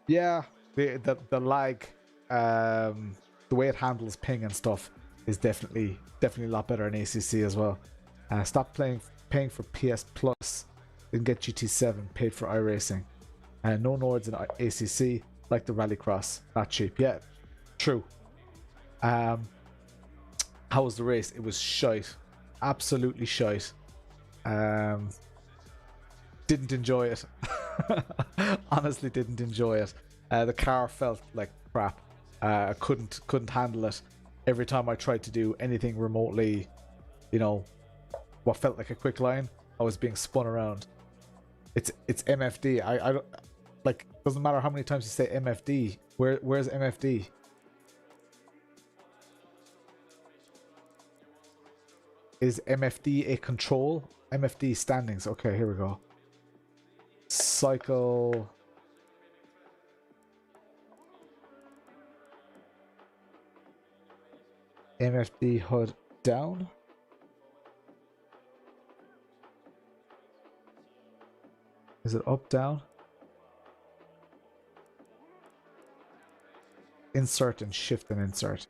Yeah, the lag, the way it handles ping and stuff is definitely a lot better in ACC as well. Stop paying for PS Plus and get GT7 paid for iRacing. No Nords in ACC like the Rallycross, not cheap. Yeah, true. How was the race? It was shite. Absolutely shite. Didn't enjoy it. Honestly, didn't enjoy it. The car felt like crap. I couldn't handle it. Every time I tried to do anything remotely, you know, what felt like a quick line, I was being spun around. It's MFD. I don't like. Doesn't matter how many times you say MFD. Where's MFD? Is MFD a control? MFD standings. Okay, here we go. Cycle. MFD HUD down. Is it up, down? Insert and shift and insert.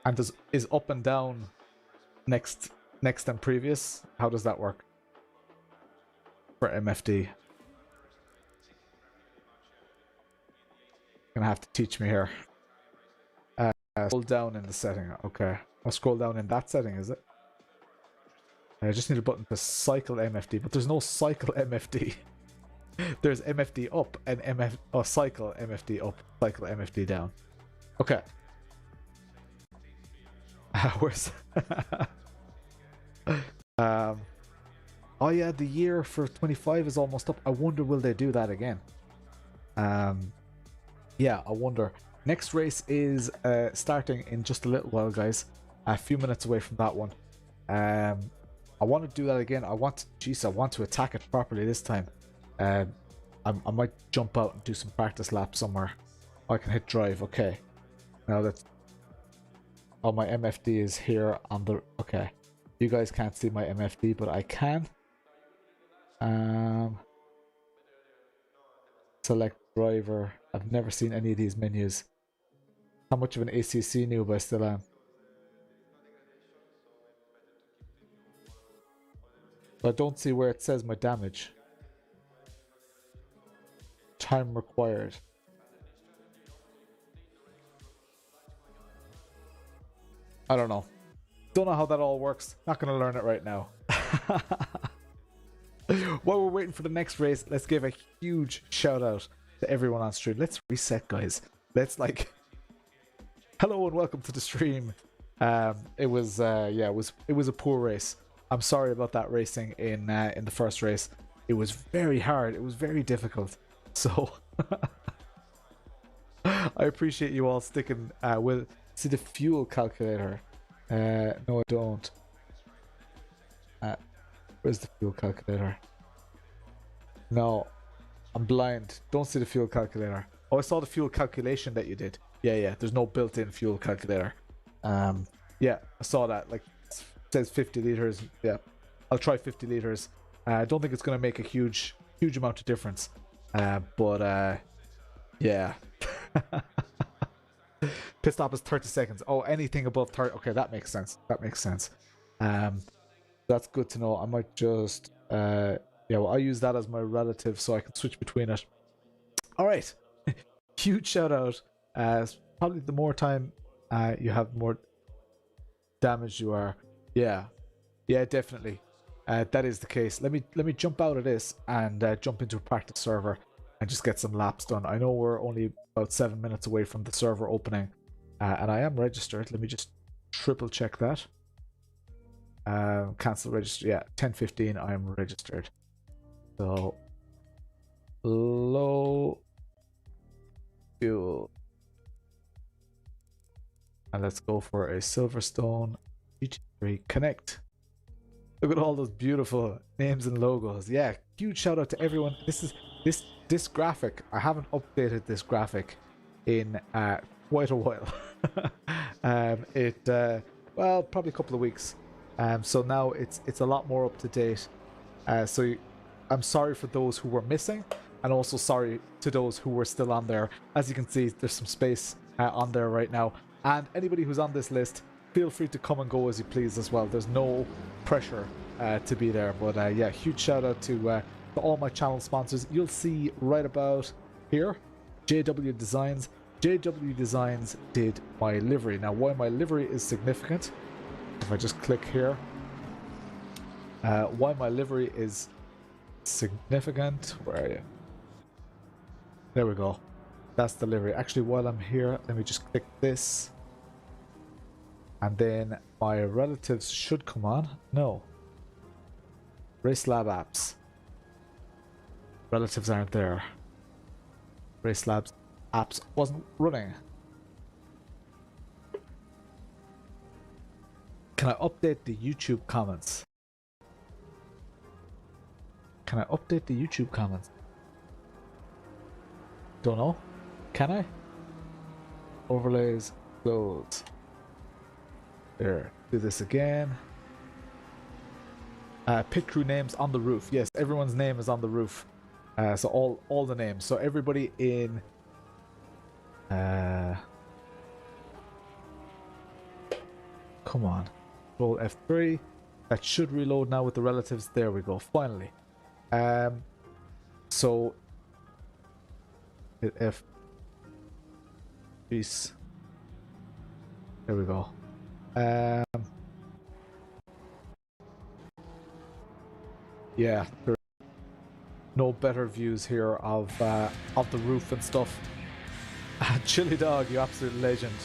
And is up and down next and previous? How does that work for MFD? Gonna have to teach me here. Scroll down in the setting. Okay, I'll scroll down in that setting. Is it? I just need a button to cycle MFD, but there's no cycle MFD. There's MFD up and cycle MFD up, cycle MFD down. Okay. Where's oh yeah, the year for 25 is almost up. I wonder will they do that again? Yeah, I wonder. Next race is starting in just a little while, guys. A few minutes away from that one. I want to do that again. I want to attack it properly this time. I might jump out and do some practice laps somewhere. I can hit drive. Okay. Now that my MFD is here on the... Okay. You guys can't see my MFD, but I can. Select driver. I've never seen any of these menus. How much of an ACC noob I still am. But I don't see where it says my damage. Time required. I don't know. Don't know how that all works. Not going to learn it right now. While we're waiting for the next race, let's give a huge shout out to everyone on stream. Let's reset, guys. Let's like... Hello and welcome to the stream. It was a poor race. I'm sorry about that racing in the first race. It was very hard. It was very difficult. So I appreciate you all sticking with. See the fuel calculator. No, I don't. Where's the fuel calculator? No, I'm blind. Don't see the fuel calculator. Oh, I saw the fuel calculation that you did. Yeah. There's no built-in fuel calculator. Yeah, I saw that. Like, it says 50 liters. Yeah, I'll try 50 liters. I don't think it's going to make a huge amount of difference. But yeah. Pit stop is 30 seconds. Oh, anything above 30. Okay, that makes sense. That's good to know. I might just well, I use that as my relative so I can switch between it. All right. Huge shout out. Probably the more time you have, more damage you are. Yeah, definitely. That is the case. Let me jump out of this and jump into a practice server and just get some laps done. I know we're only about 7 minutes away from the server opening, and I am registered. Let me just triple check that. Cancel register. Yeah, 10:15. I am registered. So low fuel, and let's go for a Silverstone GT3 Connect. Look at all those beautiful names and logos. Yeah, huge shout out to everyone. This graphic, I haven't updated this graphic in quite a while. Well, probably a couple of weeks. So now it's a lot more up to date. So I'm sorry for those who were missing, and also sorry to those who were still on there. As you can see, there's some space on there right now. And anybody who's on this list, feel free to come and go as you please as well. There's no pressure to be there. But yeah, huge shout out to all my channel sponsors. You'll see right about here, JW Designs. JW Designs did my livery. Now, why my livery is significant, if I just click here, why my livery is significant, where are you? There we go. That's the livery. Actually, while I'm here, let me just click this. And then my relatives should come on. No. Race Lab apps. Relatives aren't there. Race Labs apps wasn't running. Can I update the YouTube comments? Can I update the YouTube comments? Don't know. Can I? Overlays, close. There. Do this again. Pit crew names on the roof. Yes, everyone's name is on the roof. So all the names. So everybody in come on. Roll F3. That should reload now with the relatives. There we go. Finally. So hit F. Peace. There we go. Yeah, there are no better views here of the roof and stuff. Chiledog, you absolute legend.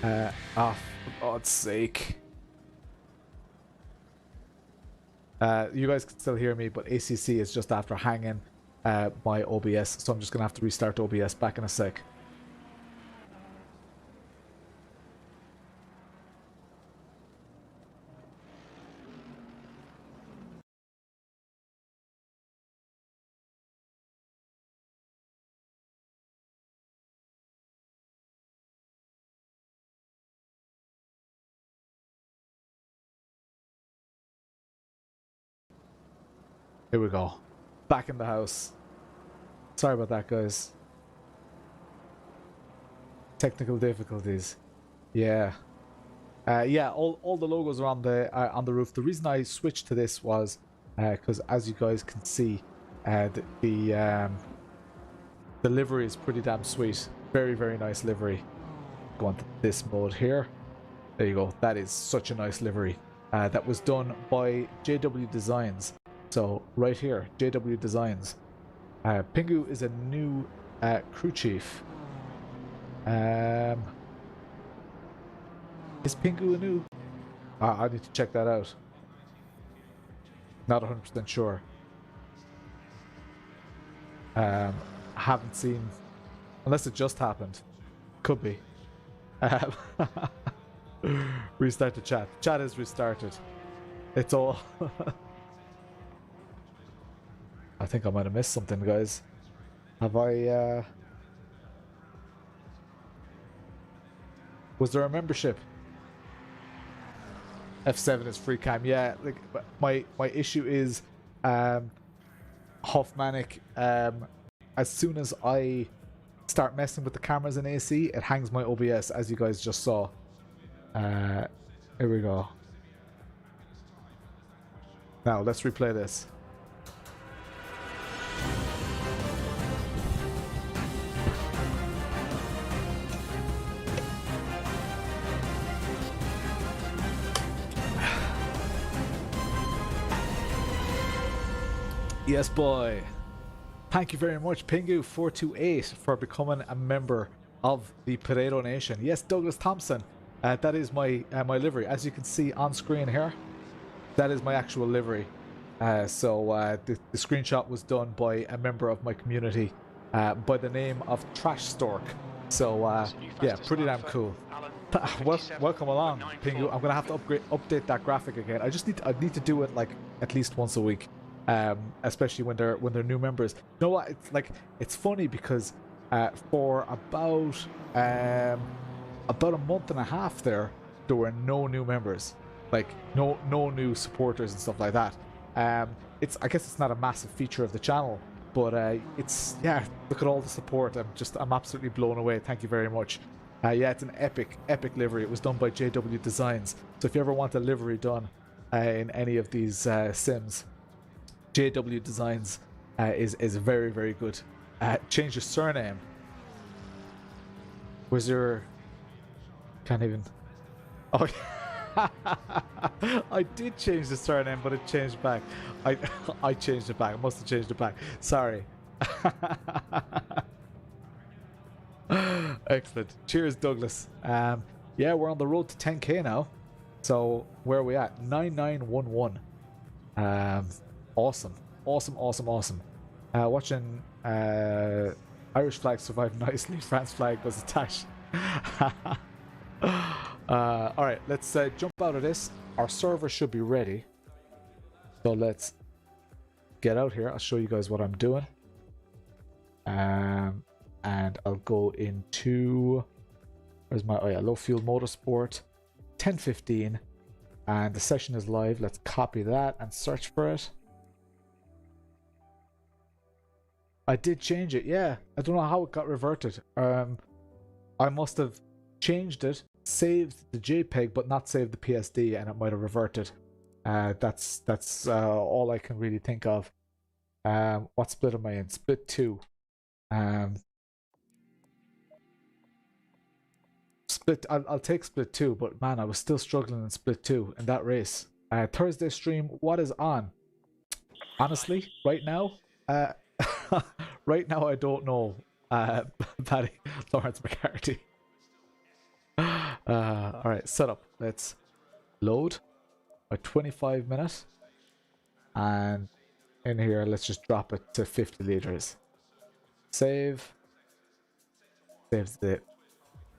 For God's sake. You guys can still hear me, but ACC is just after hanging my OBS, so I'm just gonna have to restart OBS back in a sec. Here we go. Back in the house. Sorry about that, guys. Technical difficulties. Yeah. Yeah, all the logos are on the roof. The reason I switched to this was because, as you guys can see, the livery is pretty damn sweet. Very, very nice livery. Go on to this mode here. There you go. That is such a nice livery. That was done by JW Designs. So right here, JW Designs. Pingu is a new crew chief. Is Pingu a new? I need to check that out. Not 100% sure. Haven't seen, unless it just happened. Could be. Restart the chat. Chat is restarted. It's all. I think I might have missed something, guys. Have I, was there a membership? F7 is free cam. Yeah, like my issue is Hoffmanic. As soon as I start messing with the cameras in AC, it hangs my OBS, as you guys just saw. Here we go. Now let's replay this. Yes, boy. Thank you very much, Pingu428, for becoming a member of the Pareto Nation. Yes, Douglas Thompson. That is my my livery. As you can see on screen here, that is my actual livery. So the screenshot was done by a member of my community by the name of Trash Stork. So yeah, pretty damn cool. Welcome along, Pingu. I'm gonna have to update that graphic again. I need to do it like at least once a week. Especially when they're new members. You know what? It's funny because for about a month and a half there were no new members, like no new supporters and stuff like that. I guess it's not a massive feature of the channel, but it's, yeah, look at all the support. I'm absolutely blown away. Thank you very much. Yeah, it's an epic livery. It was done by JW Designs. So if you ever want a livery done in any of these sims, JW Designs is very, very good. Change your surname. Was there... Can't even... Oh, I did change the surname, but it changed back. I changed it back. I must have changed it back. Sorry. Excellent. Cheers, Douglas. Yeah, we're on the road to 10k now. So where are we at? 9911. Awesome. Watching Irish flag survived nicely. France flag was attached. Alright, let's jump out of this. Our server should be ready. So let's get out here. I'll show you guys what I'm doing. And I'll go into... Where's my... Oh yeah, low fuel motorsport. 10:15. And the session is live. Let's copy that and search for it. I did change it, yeah. I don't know how it got reverted. I must have changed it, saved the JPEG, but not saved the PSD, and it might have reverted. That's all I can really think of. What split am I in? Split 2. I'll take split 2, but man, I was still struggling in split 2 in that race. Thursday stream, what is on? Honestly, right now, right now I don't know. Paddy, Lawrence McCarthy. All right, setup. Let's load a 25 minute, and in here, let's just drop it to 50 liters. Save. Saves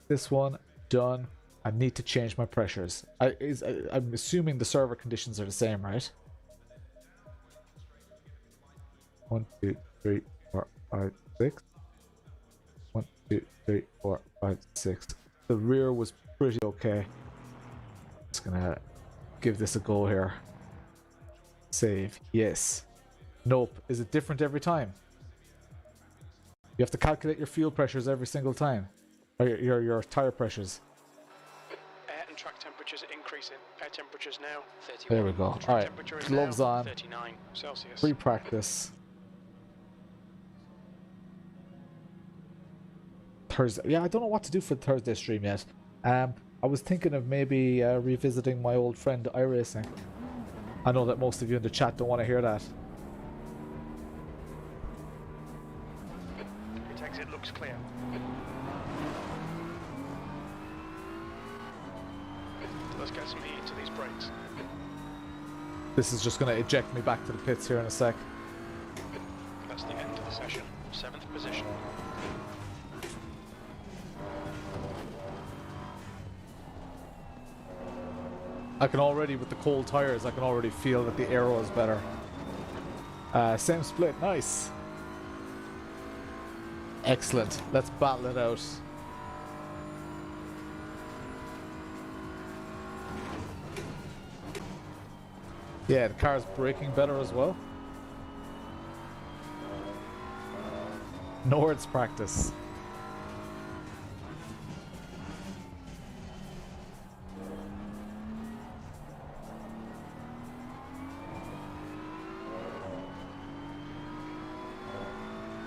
this one. Done. I need to change my pressures. I'm assuming the server conditions are the same, right? 1, 2, 3, 4, 5, 6. 1, 2, 3, 4, 5, 6. The rear was pretty okay. Just gonna give this a go here. Save. Yes. Nope. Is it different every time? You have to calculate your fuel pressures every single time. Or your tire pressures. Air and track temperatures are increasing. Air temperatures now 31. There we go. Track Alright. temperature is Gloves now on. 39 Celsius. Free practice. Thursday. Yeah, I don't know what to do for the Thursday stream yet. I was thinking of maybe revisiting my old friend iRacing. I know that most of you in the chat don't want to hear that. Its exit looks clear. Let's get some heat into these brakes. This is just going to eject me back to the pits here in a sec. That's the end of the session. 7th position. I can already, with the cold tires, I can already feel that the aero is better. Same split, nice. Excellent. Let's battle it out. Yeah, the car's braking better as well. Nord's practice.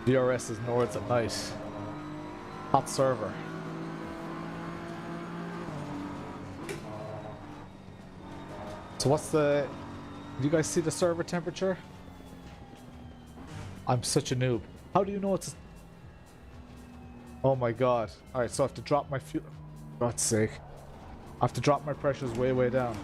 DRS is Nord's at night. Hot server. So what's the... Do you guys see the server temperature? I'm such a noob. How do you know it's... Oh my god. Alright, so I have to drop my fuel... For God's sake. I have to drop my pressures way, way down.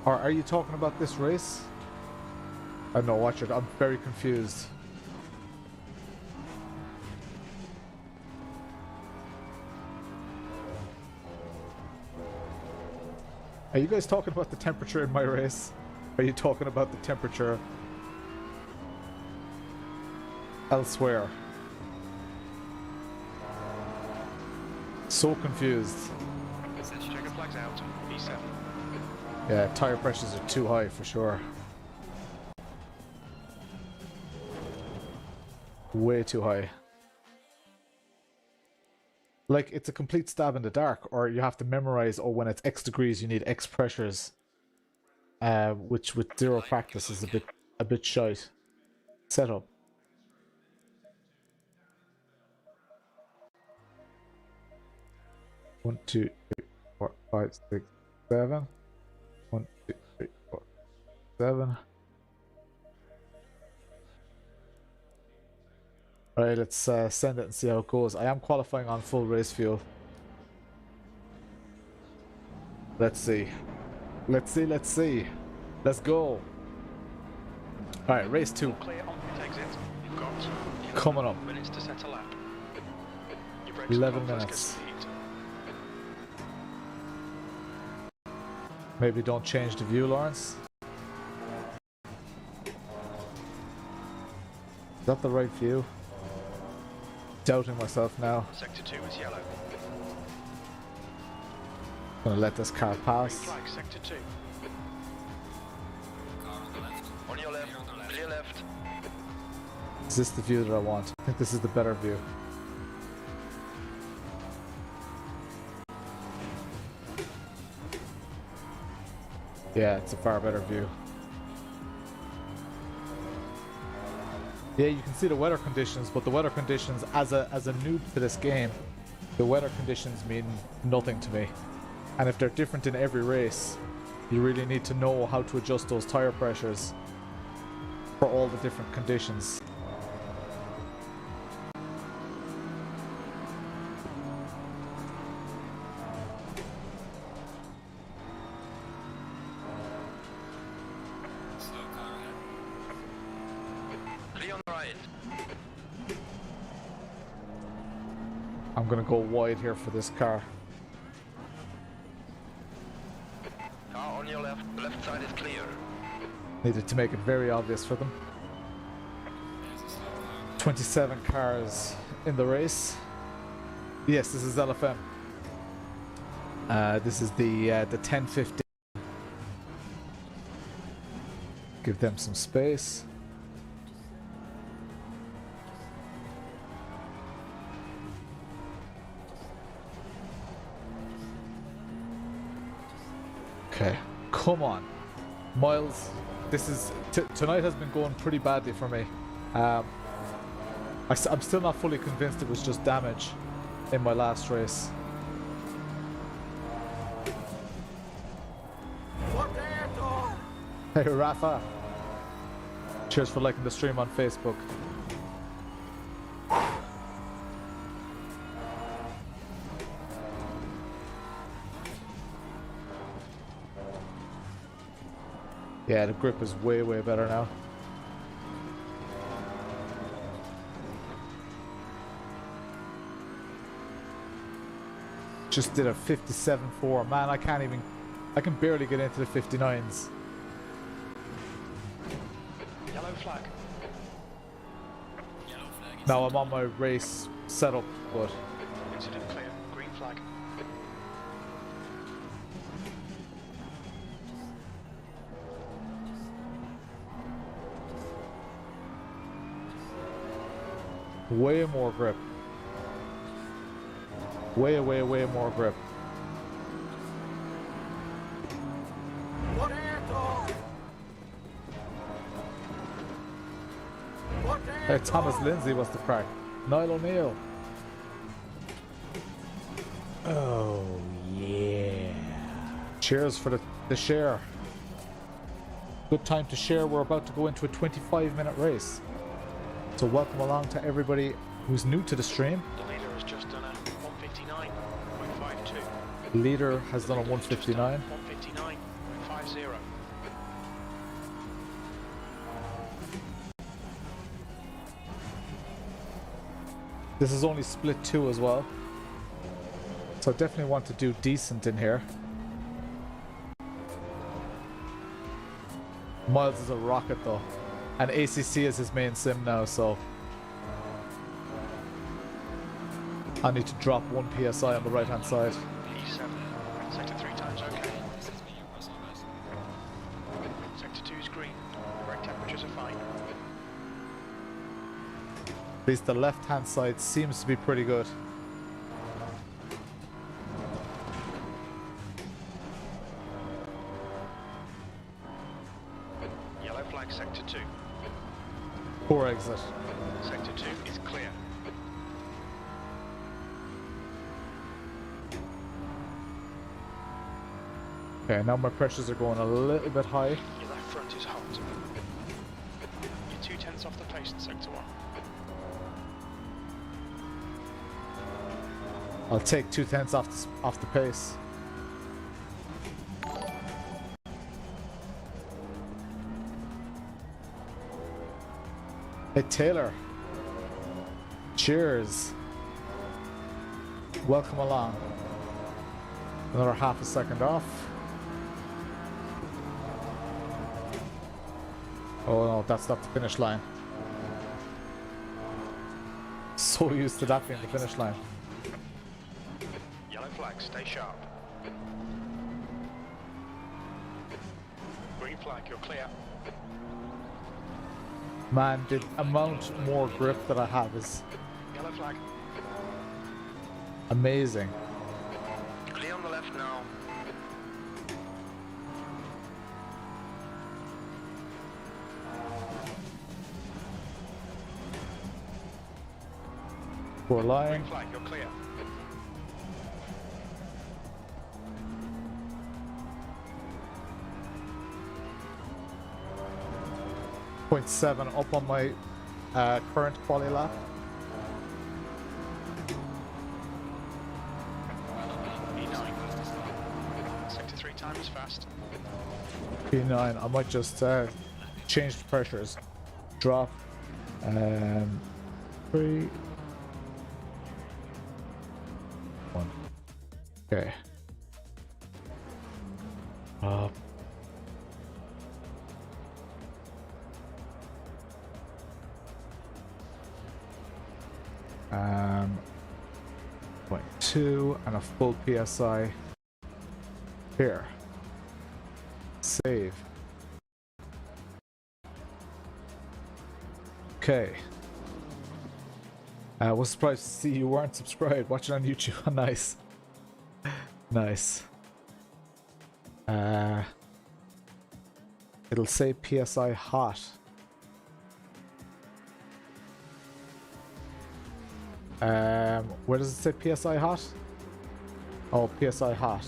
Or are you talking about this race? I don't know, watch it. I'm very confused. Are you guys talking about the temperature in my race? Are you talking about the temperature elsewhere? So confused. Checker flags out. E7. Yeah, tire pressures are too high for sure. Way too high. Like, it's a complete stab in the dark, or you have to memorize, oh, when it's X degrees you need X pressures. Which with zero practice is a bit shite. Setup. One, 2, 3, 4, 5, 6, 7. 1, 2, 3, 4, 7. Alright, let's send it and see how it goes. I am qualifying on full race fuel. Let's see. Let's see, let's see. Let's go. Alright, race 2. Clear on pit exit. You've got Coming up. minutes to set a lap. Your brakes 11 are on, minutes. let's get some heat. Maybe don't change the view, Lawrence. Is that the right view? Doubting myself now. Sector 2 is yellow. Gonna let this car Green pass. flag, sector 2. Car on the left. On your left. Clear on the left. Clear left. Is this the view that I want? I think this is the better view. Yeah, it's a far better view. Yeah, you can see the weather conditions, but the weather conditions, as a noob to this game, the weather conditions mean nothing to me. And if they're different in every race, you really need to know how to adjust those tire pressures for all the different conditions. Slow car ahead. Clear on the right. I'm gonna go wide here for this car. Car on your left. The left side is clear. Needed to make it very obvious for them. There's a slow car ahead. 27 cars in the race. Yes, this is LFM. This is the 1050. Give them some space. Okay, come on, Miles. This is tonight has been going pretty badly for me. I'm still not fully convinced it was just damage in my last race. Hey Rafa, cheers for liking the stream on Facebook. Yeah, the grip is way better now. Just did a 57.4. Man, I can barely get into the 59s. Yellow flag. Yellow flag is Now I'm on my race setup, but Incident clear. Green flag. way more grip. Way more grip. Hey, Thomas Lindsay, what's the crack? Niall O'Neill. Oh, yeah. Cheers for the share. Good time to share. We're about to go into a 25-minute race. So welcome along to everybody who's new to the stream. The leader has just done a 159.52. Leader has done a 159. 159.50. This is only split 2 as well. So I definitely want to do decent in here. Miles is a rocket though. And ACC is his main sim now, so I need to drop 1 PSI on the right hand side. P7. Sector 3 times okay. This is me, Russell West. Sector 2 is green. Brake temperatures are fine. At least the left hand side seems to be pretty good. Yellow flag sector 2. Poor exit. Sector 2 is clear. Okay, now my pressures are going a little bit high. Your left front is hot. You're 2/10 off the pace in sector 1. I'll take 2/10 off the pace. Hey Taylor. Cheers. Welcome along. Another half a second off. Oh no, that's not the finish line. So used to that being the finish line. Yellow flag, stay sharp. Green flag, you're clear. Man, the amount more grip that I have is Yellow flag. amazing. Clear on the left now. We're lying. Green flag, you're clear. .7 up on my current quali lap. E9. Sector 3 time is fast. P9. I might just change the pressures. Drop. 3. 1. Okay. Up. Point 2 and a full PSI here. Save. Okay. Was surprised to see you weren't subscribed. Watching on YouTube. Nice. Nice. It'll say PSI hot. Where does it say PSI hot? Oh, PSI hot.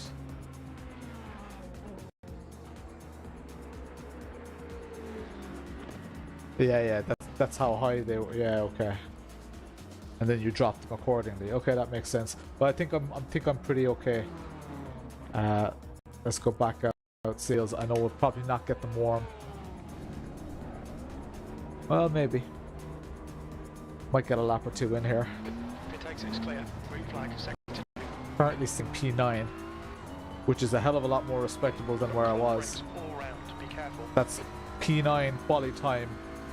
Yeah, that's how high they were. Yeah, okay. And then you drop them accordingly. Okay, that makes sense. But I think I'm pretty okay. Let's go back out seals. I know we'll probably not get them warm. Well, maybe. Might get a lap or two in here. Pit exit's clear. Green flag, sector 2. Currently seeing P9, which is a hell of a lot more respectable than where I was. All round, be careful. That's P9 quali time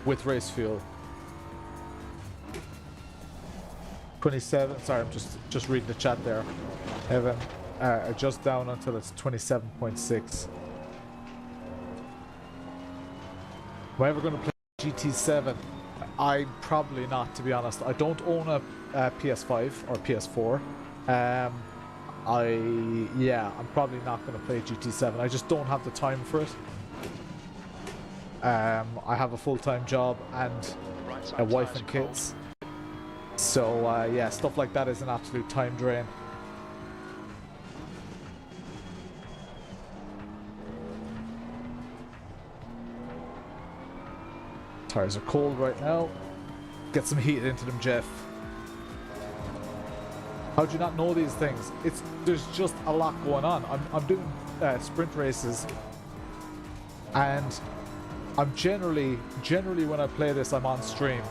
with race fuel. 27. Sorry, I'm just reading the chat there. Evan, adjust down until it's 27.6. Am I ever going to play GT7? I'm probably not, to be honest. I don't own a PS5 or PS4. I'm probably not going to play GT7. I just don't have the time for it. I have a full-time job and a wife and kids. So yeah, stuff like that is an absolute time drain. Tires are cold right now. Get some heat into them, Jeff. How'd you not know these things? There's just a lot going on. I'm doing sprint races, and I'm generally when I play this, I'm on stream,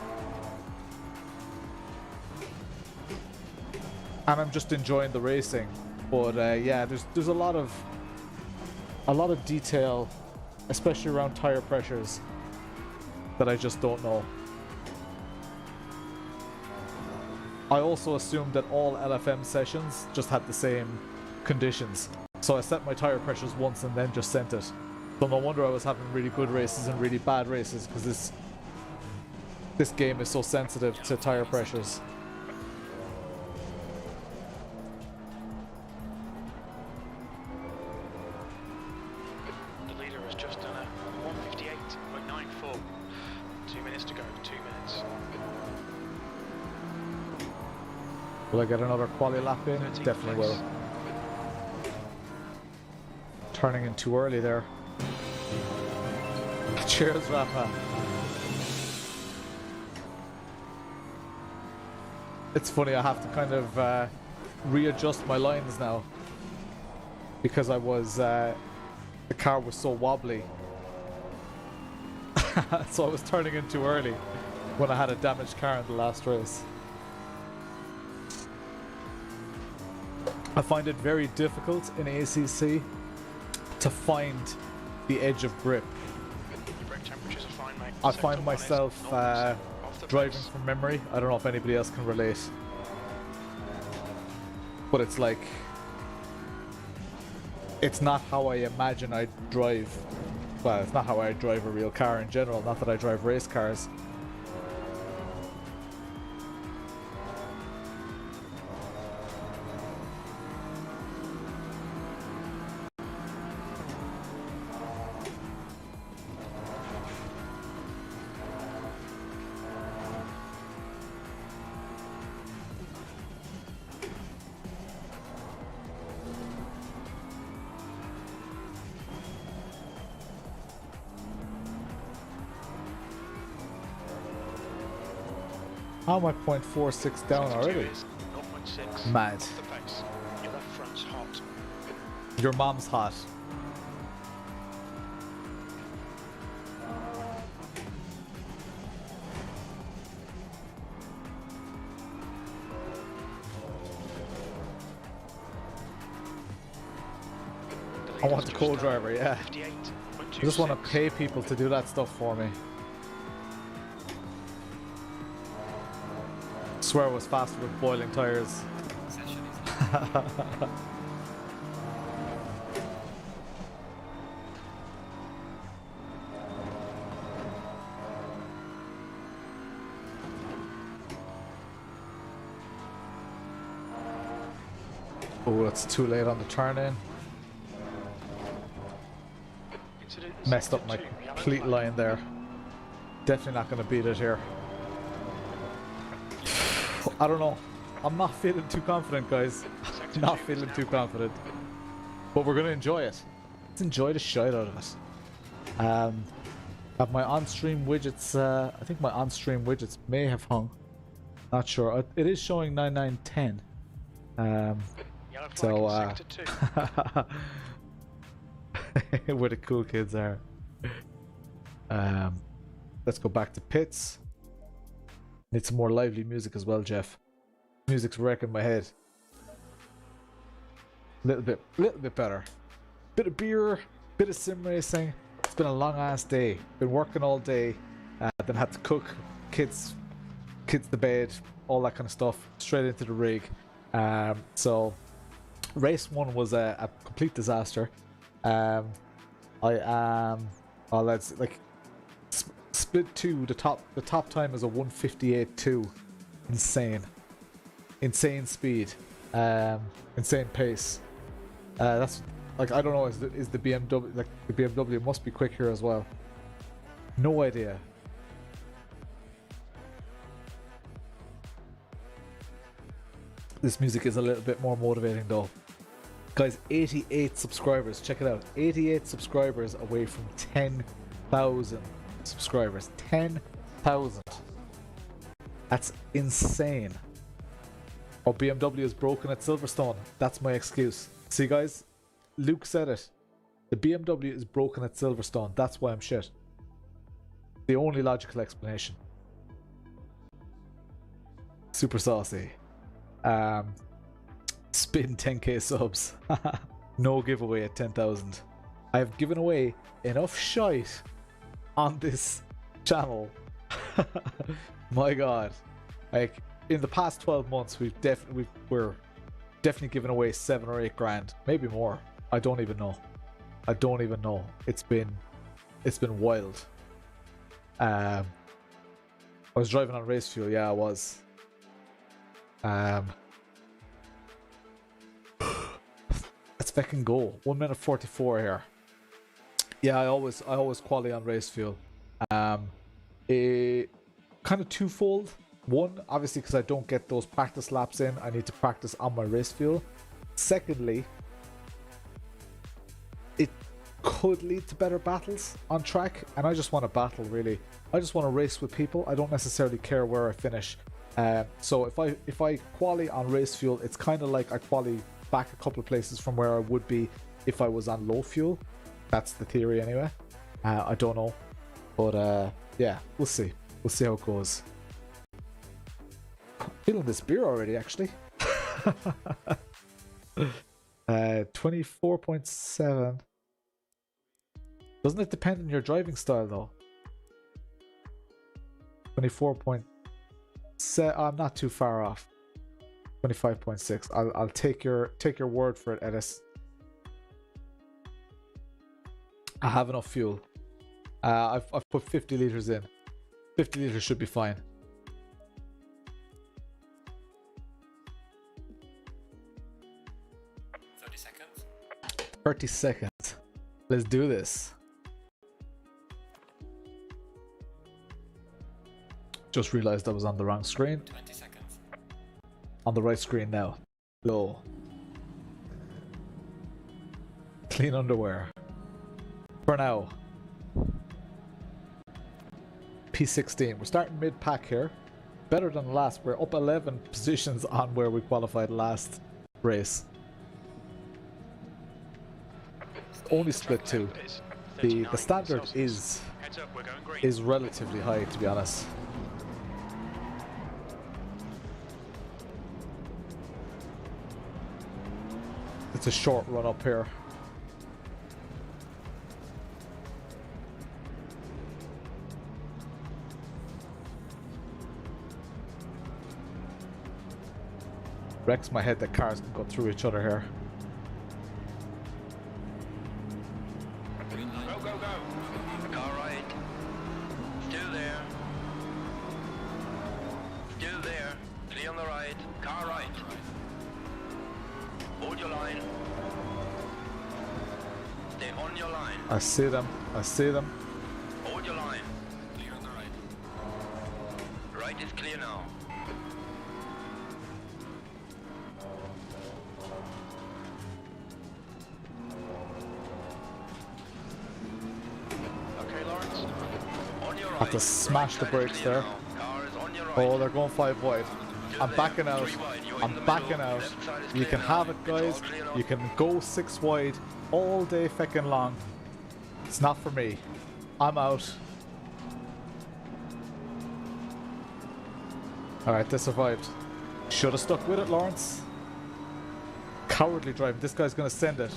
and I'm just enjoying the racing. But yeah, there's a lot of detail, especially around tire pressures, that I just don't know. I also assumed that all LFM sessions just had the same conditions. So I set my tire pressures once and then just sent it. So no wonder I was having really good races and really bad races, because this game is so sensitive to tire pressures. The leader has just done a 158.94. 2 minutes to go, 2 minutes. Will I get another quali lap in? Definitely will. Turning in too early there. Cheers, Rafa. It's funny, I have to kind of readjust my lines now, because the car was so wobbly. So I was turning in too early. when I had a damaged car in the last race. I find it very difficult in ACC to find the edge of grip. Your brake temperatures are fine, mate. I Sector find one is myself 0% off the driving pace. from memory. I don't know if anybody else can relate. But it's like, it's not how I imagine I drive. Well, it's not how I drive a real car in general, not that I drive race cars. How am I 0.46 down Sector two already? is 0.6 Mad. off the pace. Your left front's hot. Your mom's hot. I want the co-driver, yeah. I just want to pay people to do that stuff for me. Swear I was faster with boiling tires. Session is Oh, it's too late on the turn in. Messed up my complete line there. Definitely not going to beat it here. I don't know. I'm not feeling too confident, guys. Not feeling too confident. But we're going to enjoy it. Let's enjoy the shite out of it. Have my on-stream widgets, I think my on-stream widgets may have hung. Not sure. It is showing 9910. So, where the cool kids are. Let's go back to pits. Need some more lively music as well, Jeff. Music's wrecking my head. Little bit better. Bit of beer, bit of sim racing. It's been a long ass day. Been working all day. Then had to cook, kids to bed, all that kind of stuff. Straight into the rig. So race one was a complete disaster. I am. Oh, let's like split two. The top time is a 1:58.2. Insane speed. Insane pace. That's like, I don't know. Is the BMW, like the BMW must be quick here as well? No idea. This music is a little bit more motivating though. Guys, 88 subscribers. Check it out. 88 subscribers away from 10,000 subscribers. 10,000. That's insane. Oh, BMW is broken at Silverstone. That's my excuse. See, guys? Luke said it. The BMW is broken at Silverstone. That's why I'm shit. The only logical explanation. Super saucy. Spin 10k subs. No giveaway at 10,000. I have given away enough shite on this channel. My god. Like, in the past 12 months, we're definitely giving away 7 or 8 grand, maybe more. I don't even know. It's been wild. I was driving on race fuel. Yeah, I was. Let's fucking go. 1 minute 44 here. Yeah, I always quality on race fuel. Kind of twofold. One, obviously, because I don't get those practice laps in, I need to practice on my race fuel. Secondly, it could lead to better battles on track, and I just want to battle, really. I just want to race with people. I don't necessarily care where I finish. So if I quali on race fuel, it's kind of like I quali back a couple of places from where I would be if I was on low fuel. That's the theory anyway. I don't know, but yeah, we'll see. We'll see how it goes. Feeling this beer already, actually. 24.7. Doesn't it depend on your driving style though? 24.7. I'm not too far off. 25.6. I'll take your word for it, Edis. I have enough fuel. I've put 50 liters in. 50 liters should be fine. 30 seconds. Let's do this. Just realized I was on the wrong screen. 20 seconds. On the right screen now. Low. Clean underwear. For now. P16. We're starting mid-pack here. Better than last. We're up 11 positions on where we qualified last race. Only split 2. The standard is relatively high, to be honest. It's a short run up here. Wrecks my head that cars can go through each other here. Go, go, go. Car right. Still there. Still there. Clear on the right. Car right. Hold your line. Stay on your line. I see them. I see them. Hold your line. Clear on the right. Right is clear now. Okay, Lawrence. On your right. Have to smash the brakes there. Car is on your right. Oh, they're going 5 wide. I'm backing out. I'm backing out. You can have it, guys. You can go 6 wide all day feckin' long. It's not for me. I'm out. Alright, they survived. Should have stuck with it, Lawrence. Cowardly driving. This guy's gonna send it.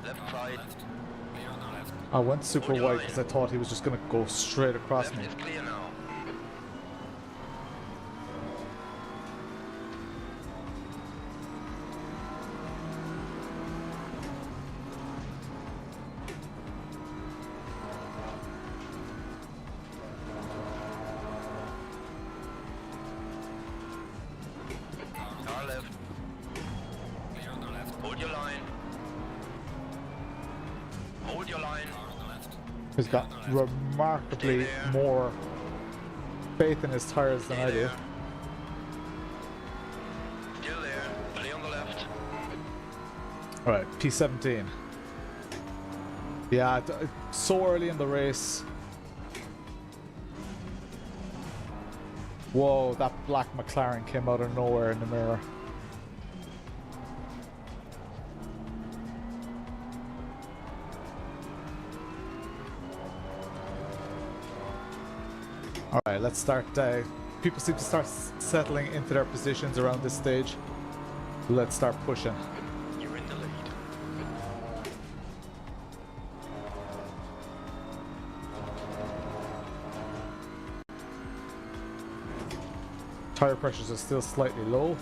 Left side. Clear on the left. I went super wide because I thought he was just gonna go straight across Left me. is clear now. Car left. Clear on the left. Hold your line. Hold your line. Car on the left. He's got remarkably more faith in his tires than I do. Still there. Clear on the left. Alright, P17. Yeah, so early in the race. Whoa, that black McLaren came out of nowhere in the mirror. Alright, let's start. People seem to start settling into their positions around this stage. Let's start pushing. You're in the lead. Tire pressures are still slightly low.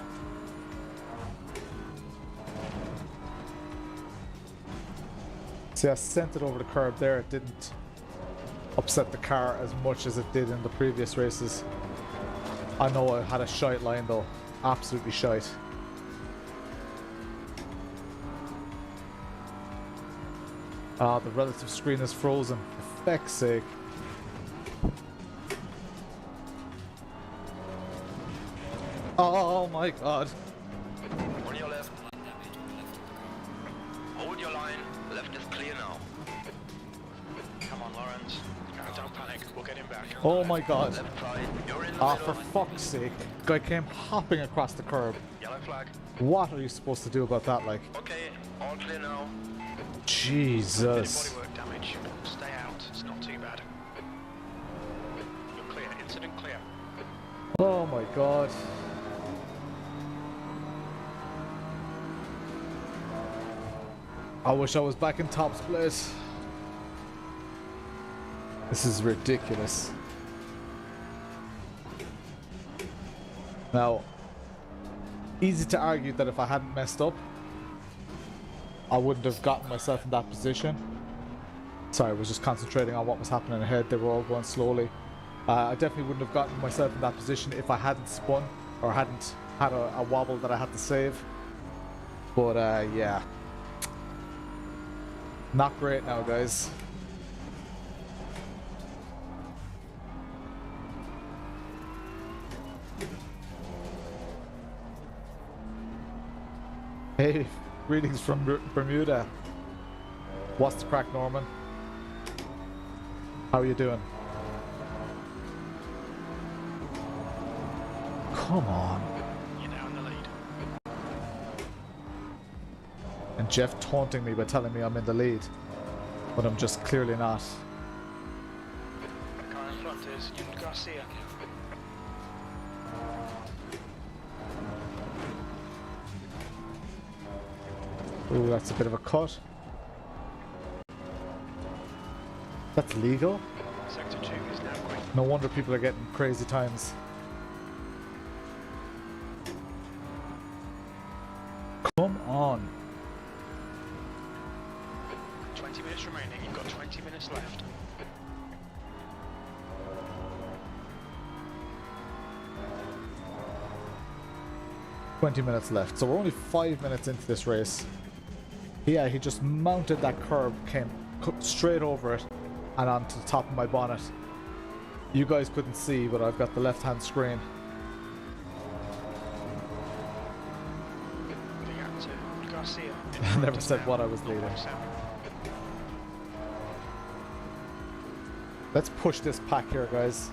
See, I sent it over the curb there. It didn't upset the car as much as it did in the previous races. I know I had a shite line though. Absolutely shite. Ah, the relative screen is frozen. For feck's sake. Oh my god. On your left. Hold your line. Left is clear now. Come on, Lawrence. Don't panic. We'll get him back. Oh my god. Left side. You're in the Ah, middle. for fuck's sake. Guy came hopping across the curb. Yellow flag. What are you supposed to do about that, like? Okay. All clear now. Jesus. Bodywork damage. Stay out. It's not too bad. entered and clear. Oh my god. I wish I was back in top split. This is ridiculous. Now, easy to argue that if I hadn't messed up, I wouldn't have gotten myself in that position. Sorry, I was just concentrating on what was happening ahead. They were all going slowly. I definitely wouldn't have gotten myself in that position if I hadn't spun or hadn't had a wobble that I had to save. But yeah. Not great now, guys. Hey, greetings from Bermuda. What's the crack, Norman? How are you doing? Come on. You're now in the lead. And Jeff taunting me by telling me I'm in the lead, but I'm just clearly not. The car in front is Garcia. Ooh, that's a bit of a cut. That's legal? Sector 2 is now green. No wonder people are getting crazy times. Come on. 20 minutes remaining, you've got 20 minutes left. $20 left, so we're only 5 minutes into this race. Yeah, he just mounted that curb, came straight over it and onto the top of my bonnet. You guys couldn't see, but I've got the left-hand screen. Garcia. I never said what I was leading. Let's push this pack here, guys.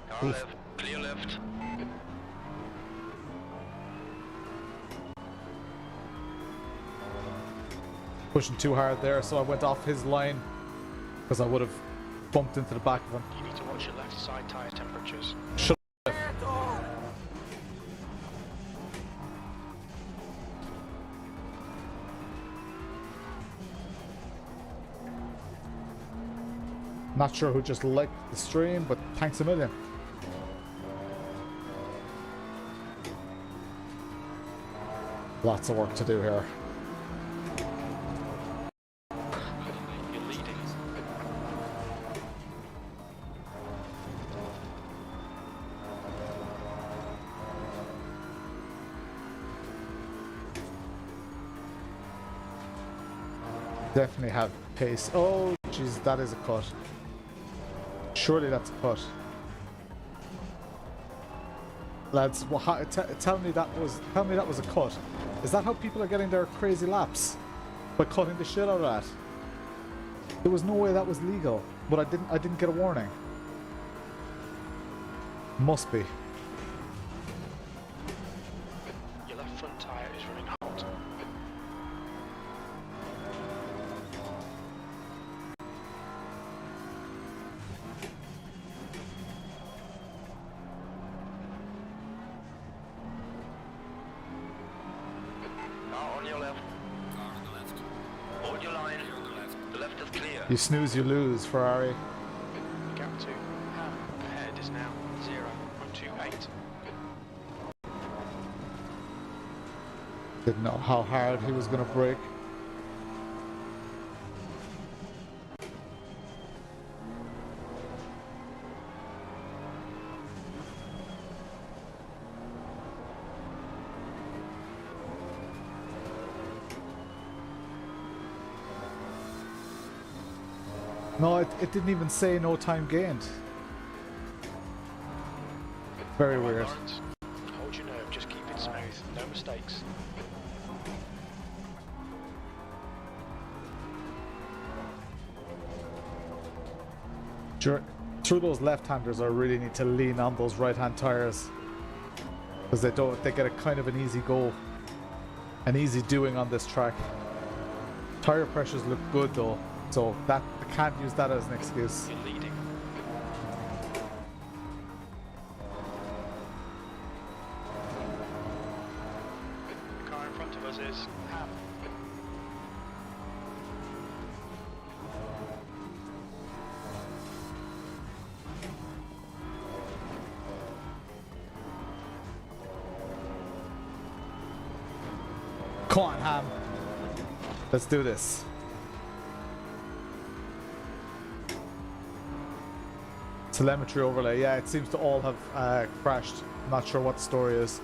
Car left, clear left. Pushing too hard there, so I went off his line because I would have bumped into the back of him. You need to watch your left side tyre temperatures. Shut up. Not sure who just liked the stream, but thanks a million. Lots of work to do here. You're leading. Definitely have pace. Oh, jeez, that is a cut. Surely that's a cut. Lads, well, tell me that was a cut. Is that how people are getting their crazy laps? By cutting the shit out of that? There was no way that was legal, but I didn't get a warning. Must be. Your left front tyre is running hot. Car on your left. Car on the left. Hold your line. Clear on the left. The left is clear. You snooze, you lose, Ferrari. The gap to ahead is now 0.28. Didn't know how hard he was going to brake. No, it didn't even say no time gained. Very Right, weird. Lawrence. Hold your nerve, just keep it smooth, no mistakes. Through those left-handers, I really need to lean on those right-hand tires because they get a kind of an easy go. an easy doing on this track. Tire pressures look good though, so that I can't use that as an excuse. You're leading. The car in front of us is Ham. Come on, Ham. Let's do this. Telemetry overlay. Yeah, it seems to all have crashed. I'm not sure what the story is.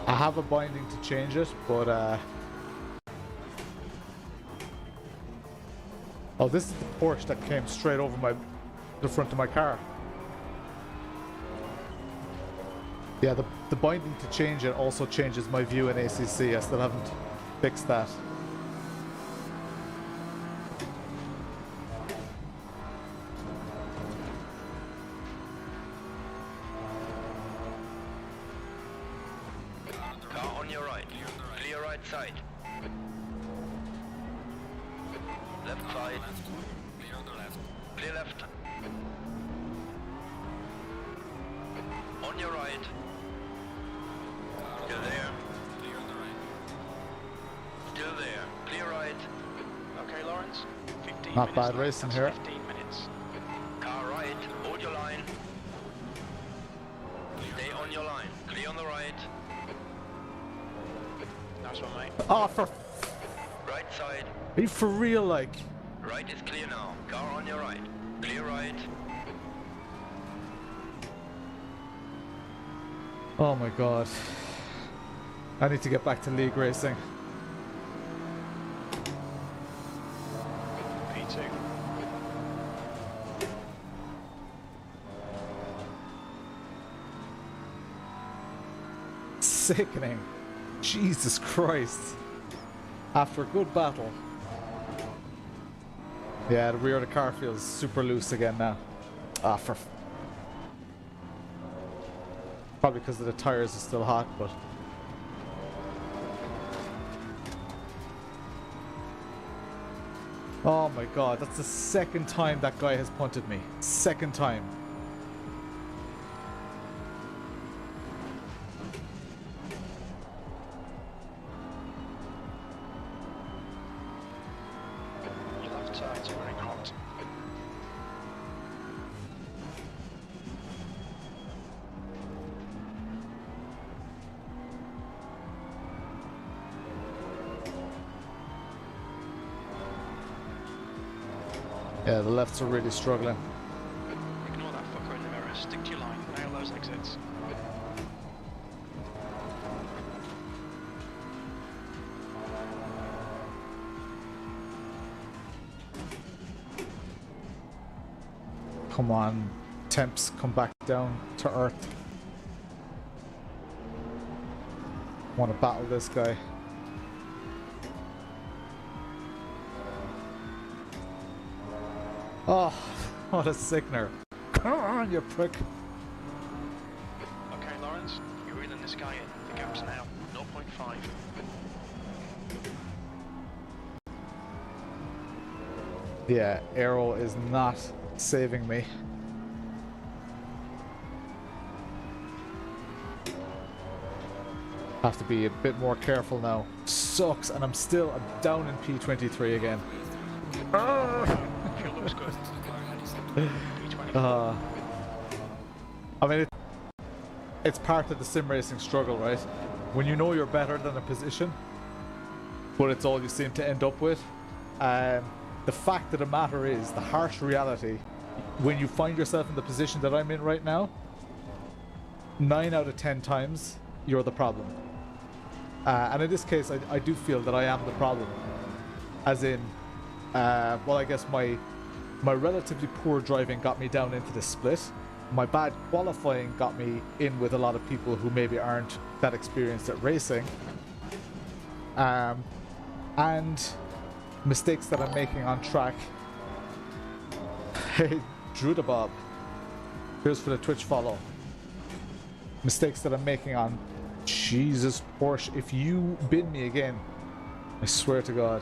I have a binding to change it, but oh, this is the Porsche that came straight over the front of my car. Yeah, the binding to change it also changes my view in ACC. I still haven't fixed that. Car on your right. Clear right side. Left side. Clear on the left. Clear left. On your right. Still there. Clear on the right. Still there. Clear right. Okay, Lawrence. 15 Not minutes bad left. racing That's here. 15 minutes. Car right. Hold your line. Stay on your line. Clear on the right. Nice one, mate. Oh, for Right side. are you for real? Like, Right is clear now. Car on your right. Clear right. oh my god. I need to get back to league racing. P2. Sickening. Jesus Christ. After a good battle. Yeah, the rear of the car feels super loose again now. Ah, for... Probably because the tires are still hot, but... Oh my god, that's the second time that guy has punted me. Second time. Your left side's running hot. Yeah, the lefts are really struggling. Ignore that fucker in the mirror. Stick to your line. Nail those exits. Come on, temps, come back down to earth. Want to battle this guy. Oh, what a sickener. Come on, you prick. Okay, Lawrence. You're reeling this guy in. The gap's now 0.5. Yeah, Aero is not saving me. Have to be a bit more careful now. Sucks, and I'm down in P23 again. Fuel looks good. P20. I mean, it's part of the sim racing struggle, right? When you know you're better than a position, but it's all you seem to end up with. The fact of the matter is, the harsh reality, when you find yourself in the position that I'm in right now, 9 out of 10 times, you're the problem. And in this case, I do feel that I am the problem. As in, well, I guess my relatively poor driving got me down into the split. My bad qualifying got me in with a lot of people who maybe aren't that experienced at racing. And mistakes that I'm making on track. Hey, Drew the Bob. Here's for the Twitch follow. Mistakes that I'm making on Jesus Porsche. If you bin me again, I swear to God.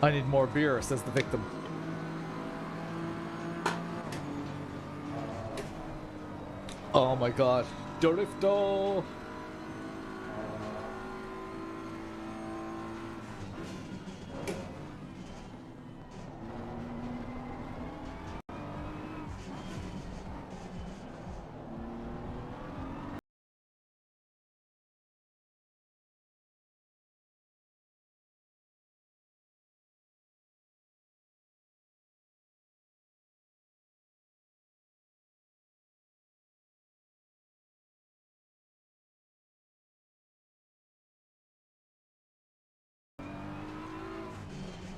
I need more beer, says the victim. Oh my God. Dorifto!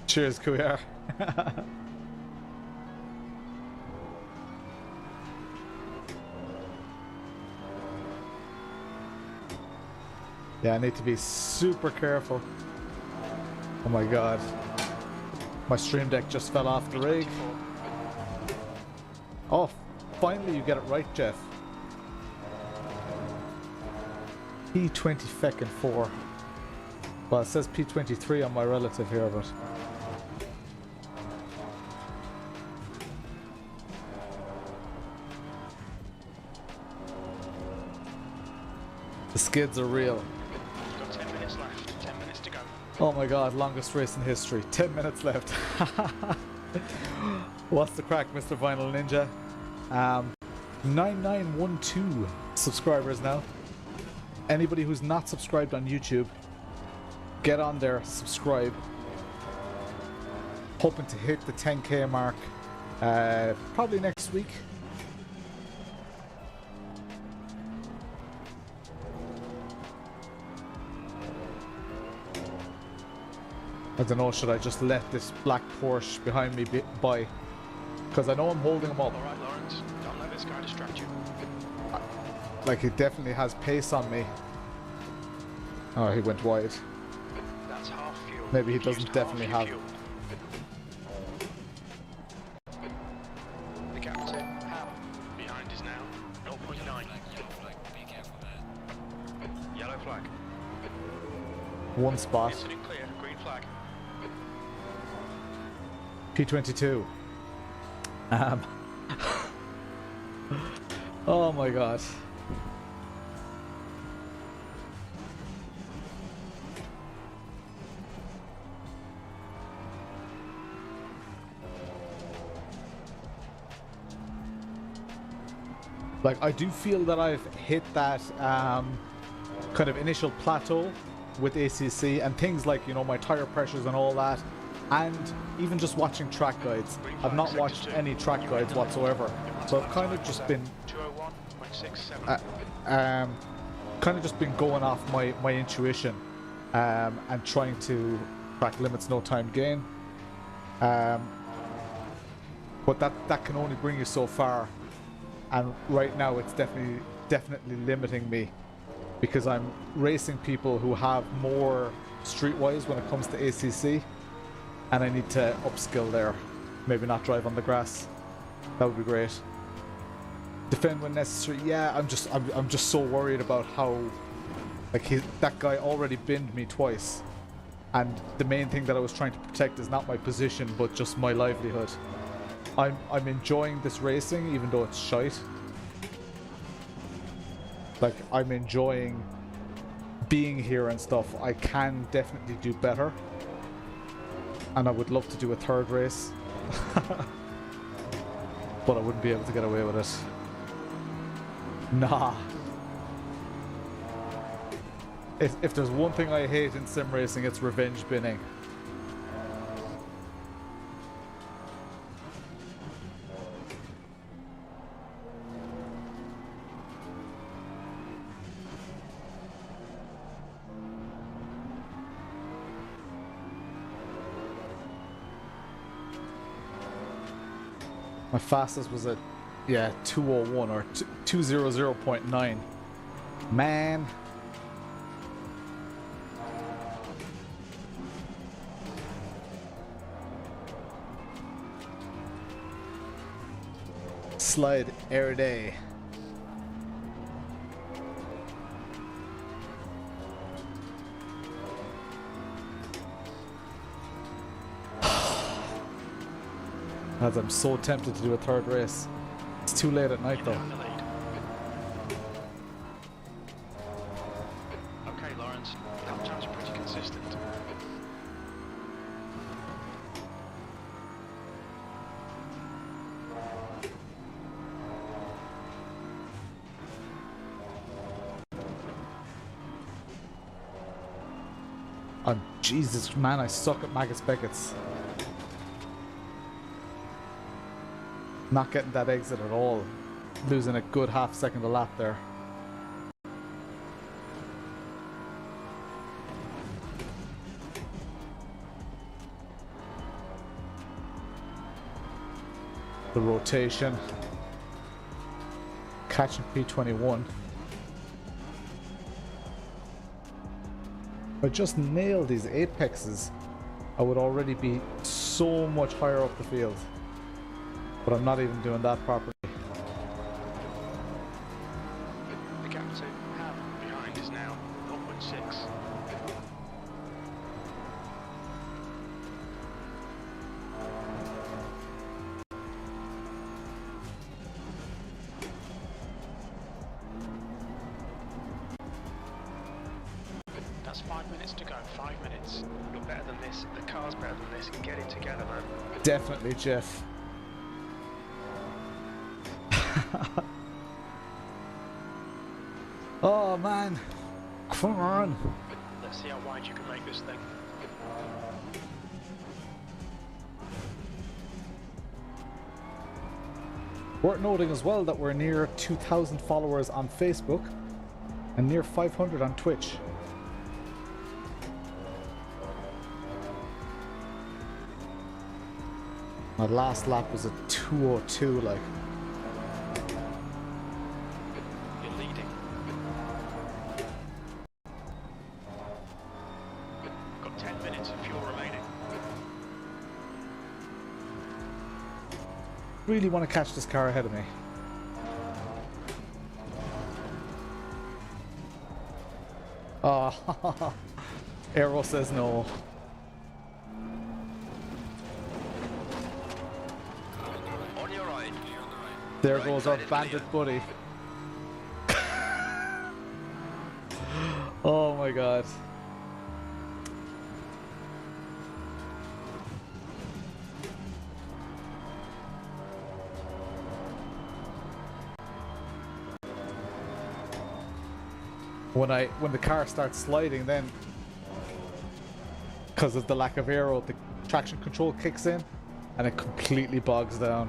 Cheers, Cuyar. Yeah, I need to be super careful. Oh my God. My stream deck just fell off the rig. Oh, finally you get it right, Jeff. P20 feckin' 4. Well, it says P23 on my relative here, but... The skids are real. Got 10 minutes left. 10 minutes to go. Oh my God, longest race in history. 10 minutes left. What's the crack, Mr. Vinyl Ninja? 9912 subscribers now. Anybody who's not subscribed on YouTube, get on there, subscribe. Hoping to hit the 10k mark probably next week. I don't know, should I just let this black Porsche behind me by? Because I know I'm holding him up. Alright, Lawrence, don't let this guy distract you. Like, he definitely has pace on me. Oh, he went wide. That's half fuel. Maybe he You've used doesn't half definitely your have. fuel. The captain, how? Behind is now 0.9. Flag, yellow flag, be careful there. Yellow flag. One spot. Incident clear. Green flag. P22. Oh my God. Like, I do feel that I've hit that kind of initial plateau with ACC and things like, you know, my tire pressures and all that, and even just watching track guides. I've not watched any track guides whatsoever, so I've kind of just been 201.67. kind of just been going off my intuition and trying to track limits, no time gain. But that can only bring you so far. And right now it's definitely limiting me because I'm racing people who have more streetwise when it comes to ACC, and I need to upskill there. Maybe not drive on the grass. That would be great. Defend when necessary. Yeah, I'm just so worried about how, like, that guy already binned me twice, and the main thing that I was trying to protect is not my position but just my livelihood. I'm enjoying this racing even though it's shite. Like, I'm enjoying being here and stuff. I can definitely do better, and I would love to do a third race. But I wouldn't be able to get away with it. Nah. If there's one thing I hate in sim racing, it's revenge binning. My fastest was at, yeah, 201 or 200.9. Man. Slide every day. As I'm so tempted to do a third race. It's too late at night though. In the lead. Okay, Lawrence. Lap times are pretty consistent. Oh Jesus, man, I suck at McBaggins. Not getting that exit at all. Losing a good half second a lap there. The rotation. Catching P21. If I just nailed these apexes, I would already be so much higher up the field. But I'm not even doing that properly. The gap to Ham behind is now 0.6. That's 5 minutes to go. 5 minutes. You're better than this. The car's better than this. Get it together, man. Definitely, Jeff. Oh man, come on. Let's see how wide you can make this thing. Worth noting as well that we're near 2,000 followers on Facebook and near 500 on Twitch. My last lap was a 2:02, like. You're leading. Got 10 minutes of fuel remaining. Really want to catch this car ahead of me. Oh, Aero says no. On your right. There goes our bandit buddy. Oh my god. When the car starts sliding, then because of the lack of aero, the traction control kicks in and it completely bogs down.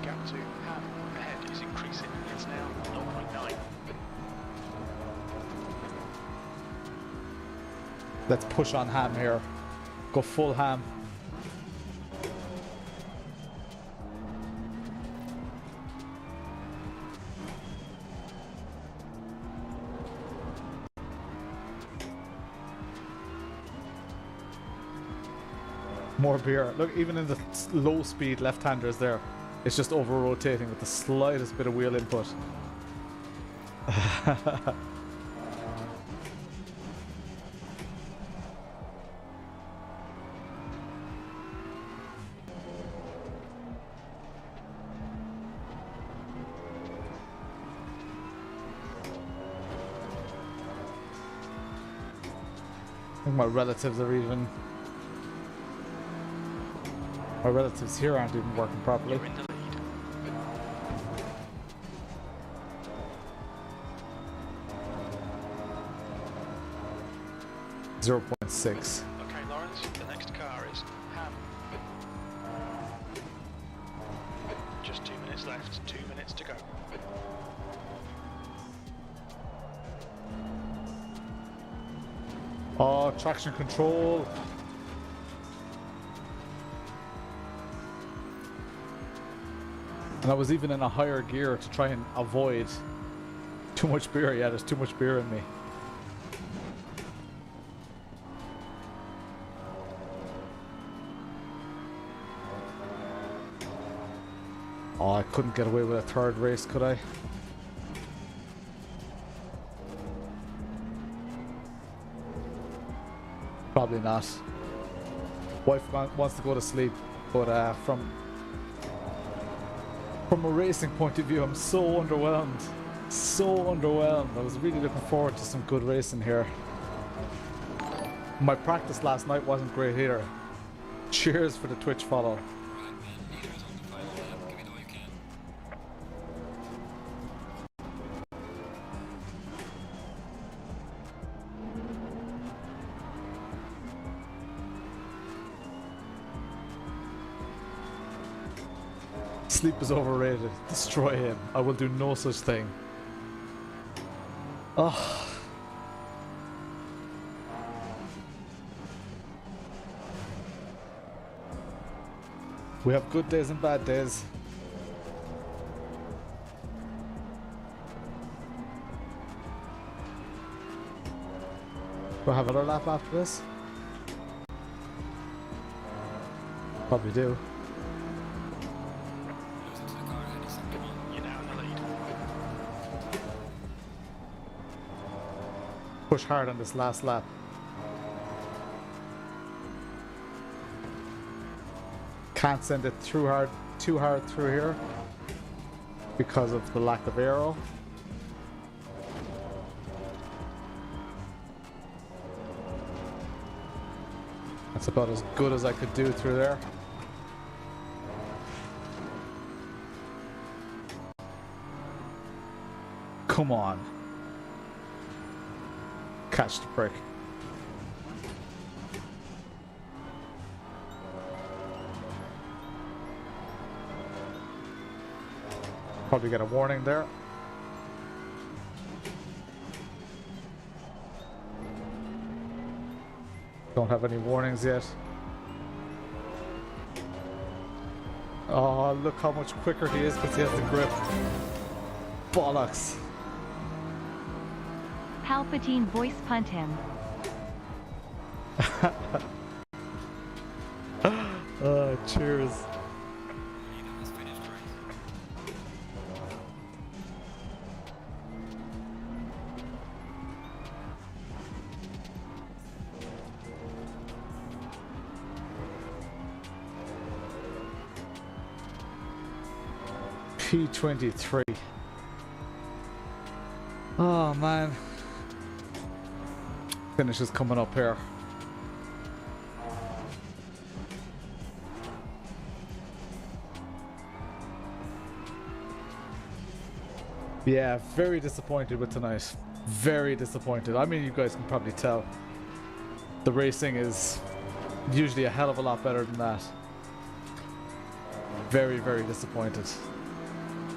Gap to Ham ahead is increasing. It's now 0.9. Let's push on Ham here. Go full Ham. More beer. Look, even in the low speed left-handers there, it's just over-rotating with the slightest bit of wheel input. I think my relatives are even... My relatives here aren't even working properly. You're in the lead. .6. Okay, Lawrence, the next car is Ham. Just 2 minutes left, 2 minutes to go. Oh, traction control. And I was even in a higher gear to try and avoid too much beer. Yeah, there's too much beer in me. Oh, I couldn't get away with a third race, could I? Probably not. Wife wants to go to sleep, but from a racing point of view, I'm so underwhelmed. So underwhelmed. I was really looking forward to some good racing here. My practice last night wasn't great either. Cheers for the Twitch follow. Right, man. Leaders on the final lap. Give it all you can. Sleep is overrated. Destroy him. I will do no such thing. Oh. We have good days and bad days. We'll have another lap after this? Probably do. Losing to the car, Henderson. Come on. You're now in the lead. Push hard on this last lap. Can't send it too hard through here because of the lack of aero. That's about as good as I could do through there. Come on. Catch the prick. Probably get a warning there. Don't have any warnings yet. Oh, look how much quicker he is because he has the grip. Bollocks. Palpatine voice punt him. Cheers. Leader has finished race. P23. Oh man. Finish is coming up here. Yeah, very disappointed with tonight. Very disappointed. I mean, you guys can probably tell. The racing is usually a hell of a lot better than that. Very, very disappointed.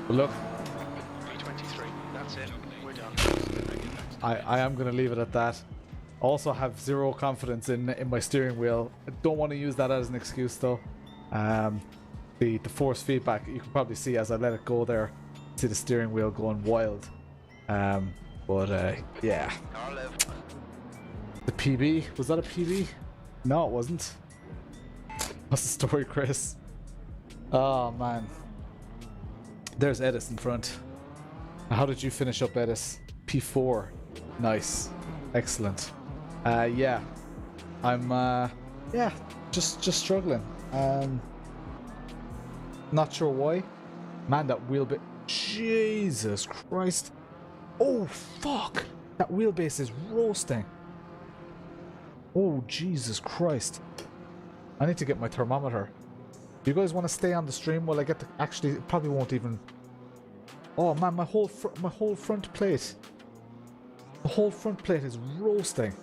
But look, P23. That's it. We're done. I am going to leave it at that. Also have zero confidence in my steering wheel. I don't want to use that as an excuse though. The force feedback, you can probably see as I let it go there. See the steering wheel going wild. Yeah. Car left. The PB, was that a PB? No, it wasn't. What's the story, Chris? Oh man. There's Edis in front. How did you finish up, Edis? P4. Nice. Excellent. Yeah. I'm yeah, just struggling. Not sure why. Man, that wheelbase. Jesus Christ. Oh fuck. That wheelbase is roasting. Oh Jesus Christ. I need to get my thermometer. Do you guys want to stay on the stream while I get the... Actually, it probably won't even... Oh man, my whole front plate. The whole front plate is roasting.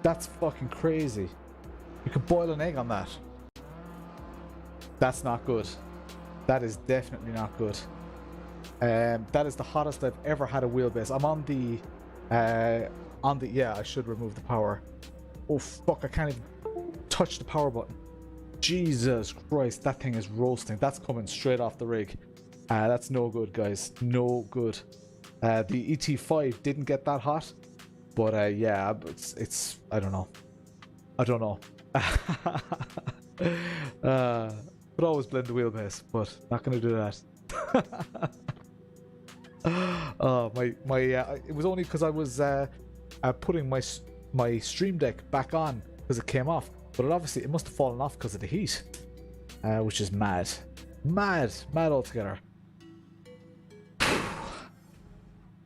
That's fucking crazy. You could boil an egg on that. That's not good. That is definitely not good. That is the hottest I've ever had a wheelbase. I'm on the... Yeah, I should remove the power. Oh fuck, I can't even touch the power button. Jesus Christ, that thing is roasting. That's coming straight off the rig. That's no good, guys. No good. The ET5 didn't get that hot, but yeah, it's I don't know. Could always blend the wheelbase, but not going to do that. Oh, my it was only because I was putting my stream deck back on because it came off, but it must have fallen off because of the heat, which is mad altogether.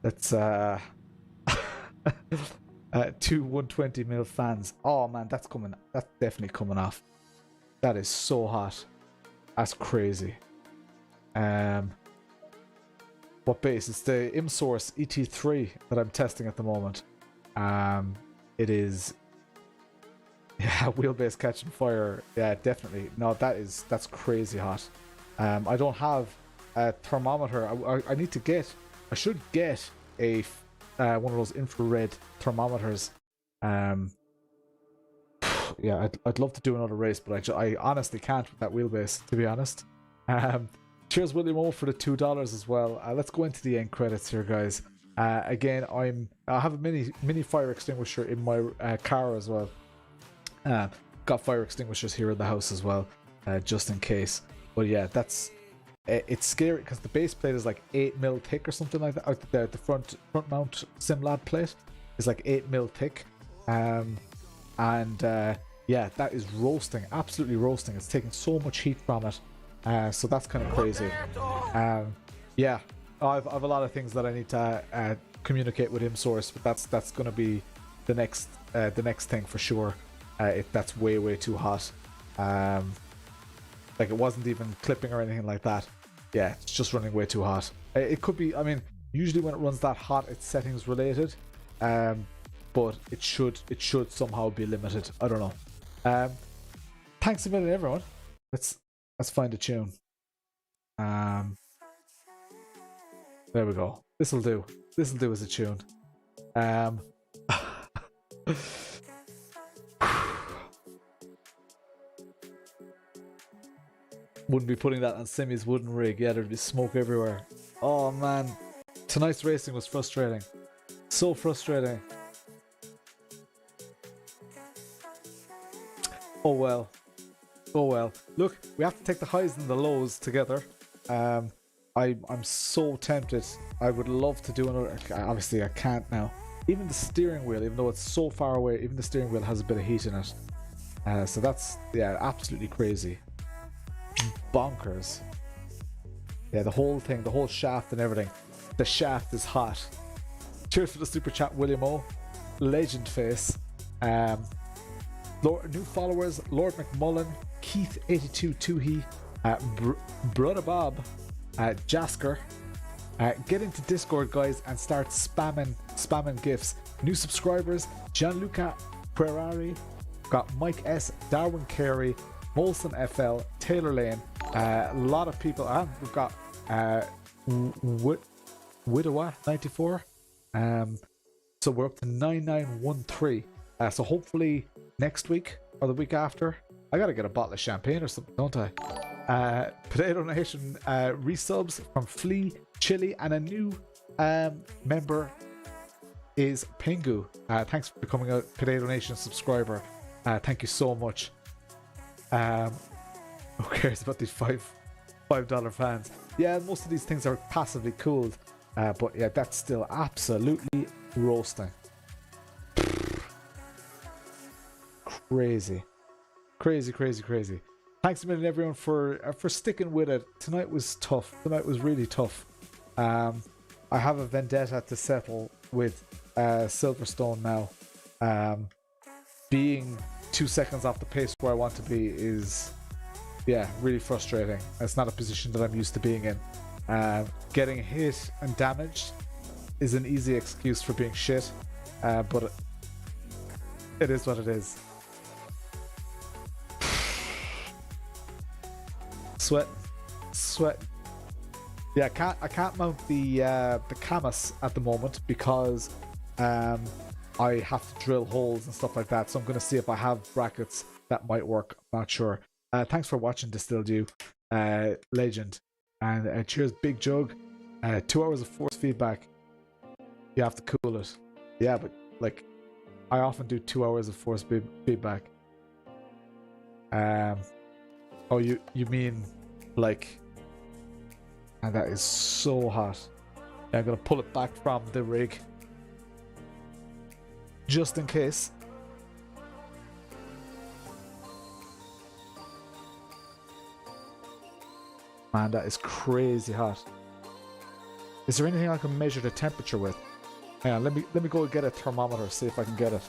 That's two 120mm fans. Oh man, that's definitely coming off. That is so hot. That's crazy. What base? It's the ImSource ET3 that I'm testing at the moment. It is, yeah, wheelbase catching fire. Yeah, definitely. No, that's crazy hot. I don't have a thermometer. I should get a one of those infrared thermometers. Yeah, I'd love to do another race, but I honestly can't with that wheelbase, to be honest. Cheers, William O, for the $2 as well. Let's go into the end credits here, guys. Again, I have a mini fire extinguisher in my car as well. Got fire extinguishers here in the house as well, just in case. But yeah, it's scary because the base plate is like 8mm thick or something like that. The front mount SimLab plate is like 8mm thick, and yeah, that is roasting, absolutely roasting. It's taking so much heat from it. So that's kind of crazy. Yeah, I've a lot of things that I need to communicate with ImSource, but that's going to be the next thing for sure. If that's way too hot, like it wasn't even clipping or anything like that. Yeah, it's just running way too hot. It could be. I mean, usually when it runs that hot, it's settings related, but it should somehow be limited. I don't know. Thanks a million, everyone. Let's find a tune. There we go. This'll do. This'll do as a tune. Wouldn't be putting that on Simi's wooden rig. Yeah, there'd be smoke everywhere. Oh man, tonight's racing was frustrating. So frustrating. Oh well. Oh well. Look, we have to take the highs and the lows together. I'm so tempted. I would love to do another. Obviously, I can't now. Even the steering wheel, even though it's so far away, even the steering wheel has a bit of heat in it. So that's, yeah, absolutely crazy. Bonkers. Yeah, the whole thing, the whole shaft and everything. The shaft is hot. Cheers for the super chat, William O. Legend face. New followers: Lord McMullen, Keith82 Tuhi, Brother Bob, Jasker. Get into Discord, guys, and start spamming gifts. New subscribers: Gianluca Ferrari, got Mike S, Darwin Carey, Molson FL, Taylor Lane. A lot of people. We've got Widowa 94. So we're up to 9913. So hopefully next week or the week after, I gotta get a bottle of champagne or something, don't I? Potato Nation resubs from Flea, Chili, and a new member is Pingu. Thanks for becoming a Potato Nation subscriber. Thank you so much. Who cares about these $5 fans? Yeah, most of these things are passively cooled, but yeah, that's still absolutely roasting. Crazy. Thanks a million, everyone, for sticking with it. Tonight was tough. Tonight was really tough. I have a vendetta to settle with Silverstone now. Being 2 seconds off the pace where I want to be is, yeah, really frustrating. It's not a position that I'm used to being in. Getting hit and damaged is an easy excuse for being shit, but it is what it is. Sweat. Yeah, I can't mount the Camus at the moment because I have to drill holes and stuff like that. So I'm going to see if I have brackets that might work. I'm not sure. Thanks for watching, Distilled You, legend, and cheers, Big Jug. 2 hours of force feedback. You have to cool it. Yeah, but like I often do 2 hours of force feedback. Oh, you mean like... And that is so hot. Yeah, I'm gonna pull it back from the rig. Just in case. Man, that is crazy hot. Is there anything I can measure the temperature with? Hang on, let me go get a thermometer, see if I can get it.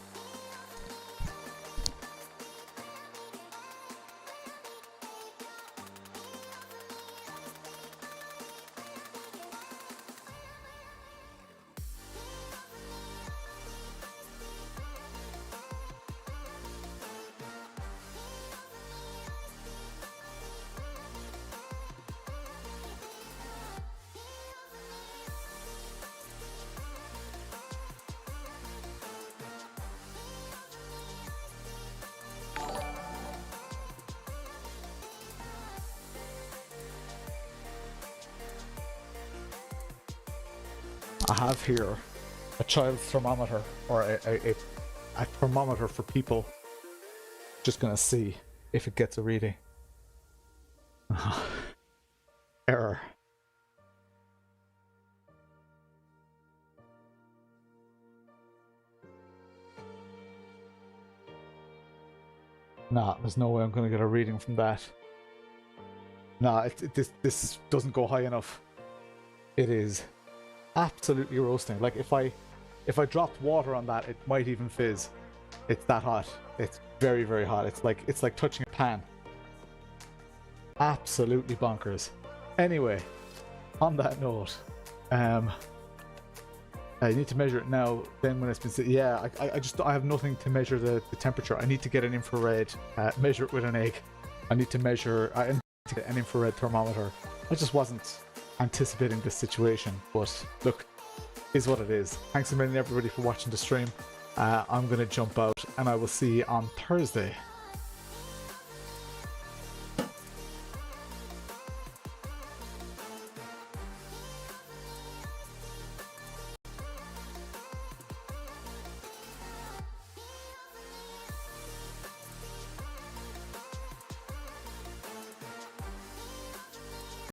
I have here a child's thermometer, or a thermometer for people. Just gonna see if it gets a reading. Error. Nah, there's no way I'm gonna get a reading from that. Nah, this doesn't go high enough. It is absolutely roasting. Like if I dropped water on that, it might even fizz. It's that hot. It's very, very hot. It's like touching a pan. Absolutely bonkers. Anyway, on that note, I need to measure it now. Then when it's been yeah, I have nothing to measure the temperature. I need to get an infrared, measure it with an egg. I need to measure an infrared thermometer. I just wasn't anticipating this situation, but look, is what it is. Thanks a million everybody for watching the stream. I'm gonna jump out and I will see you on Thursday.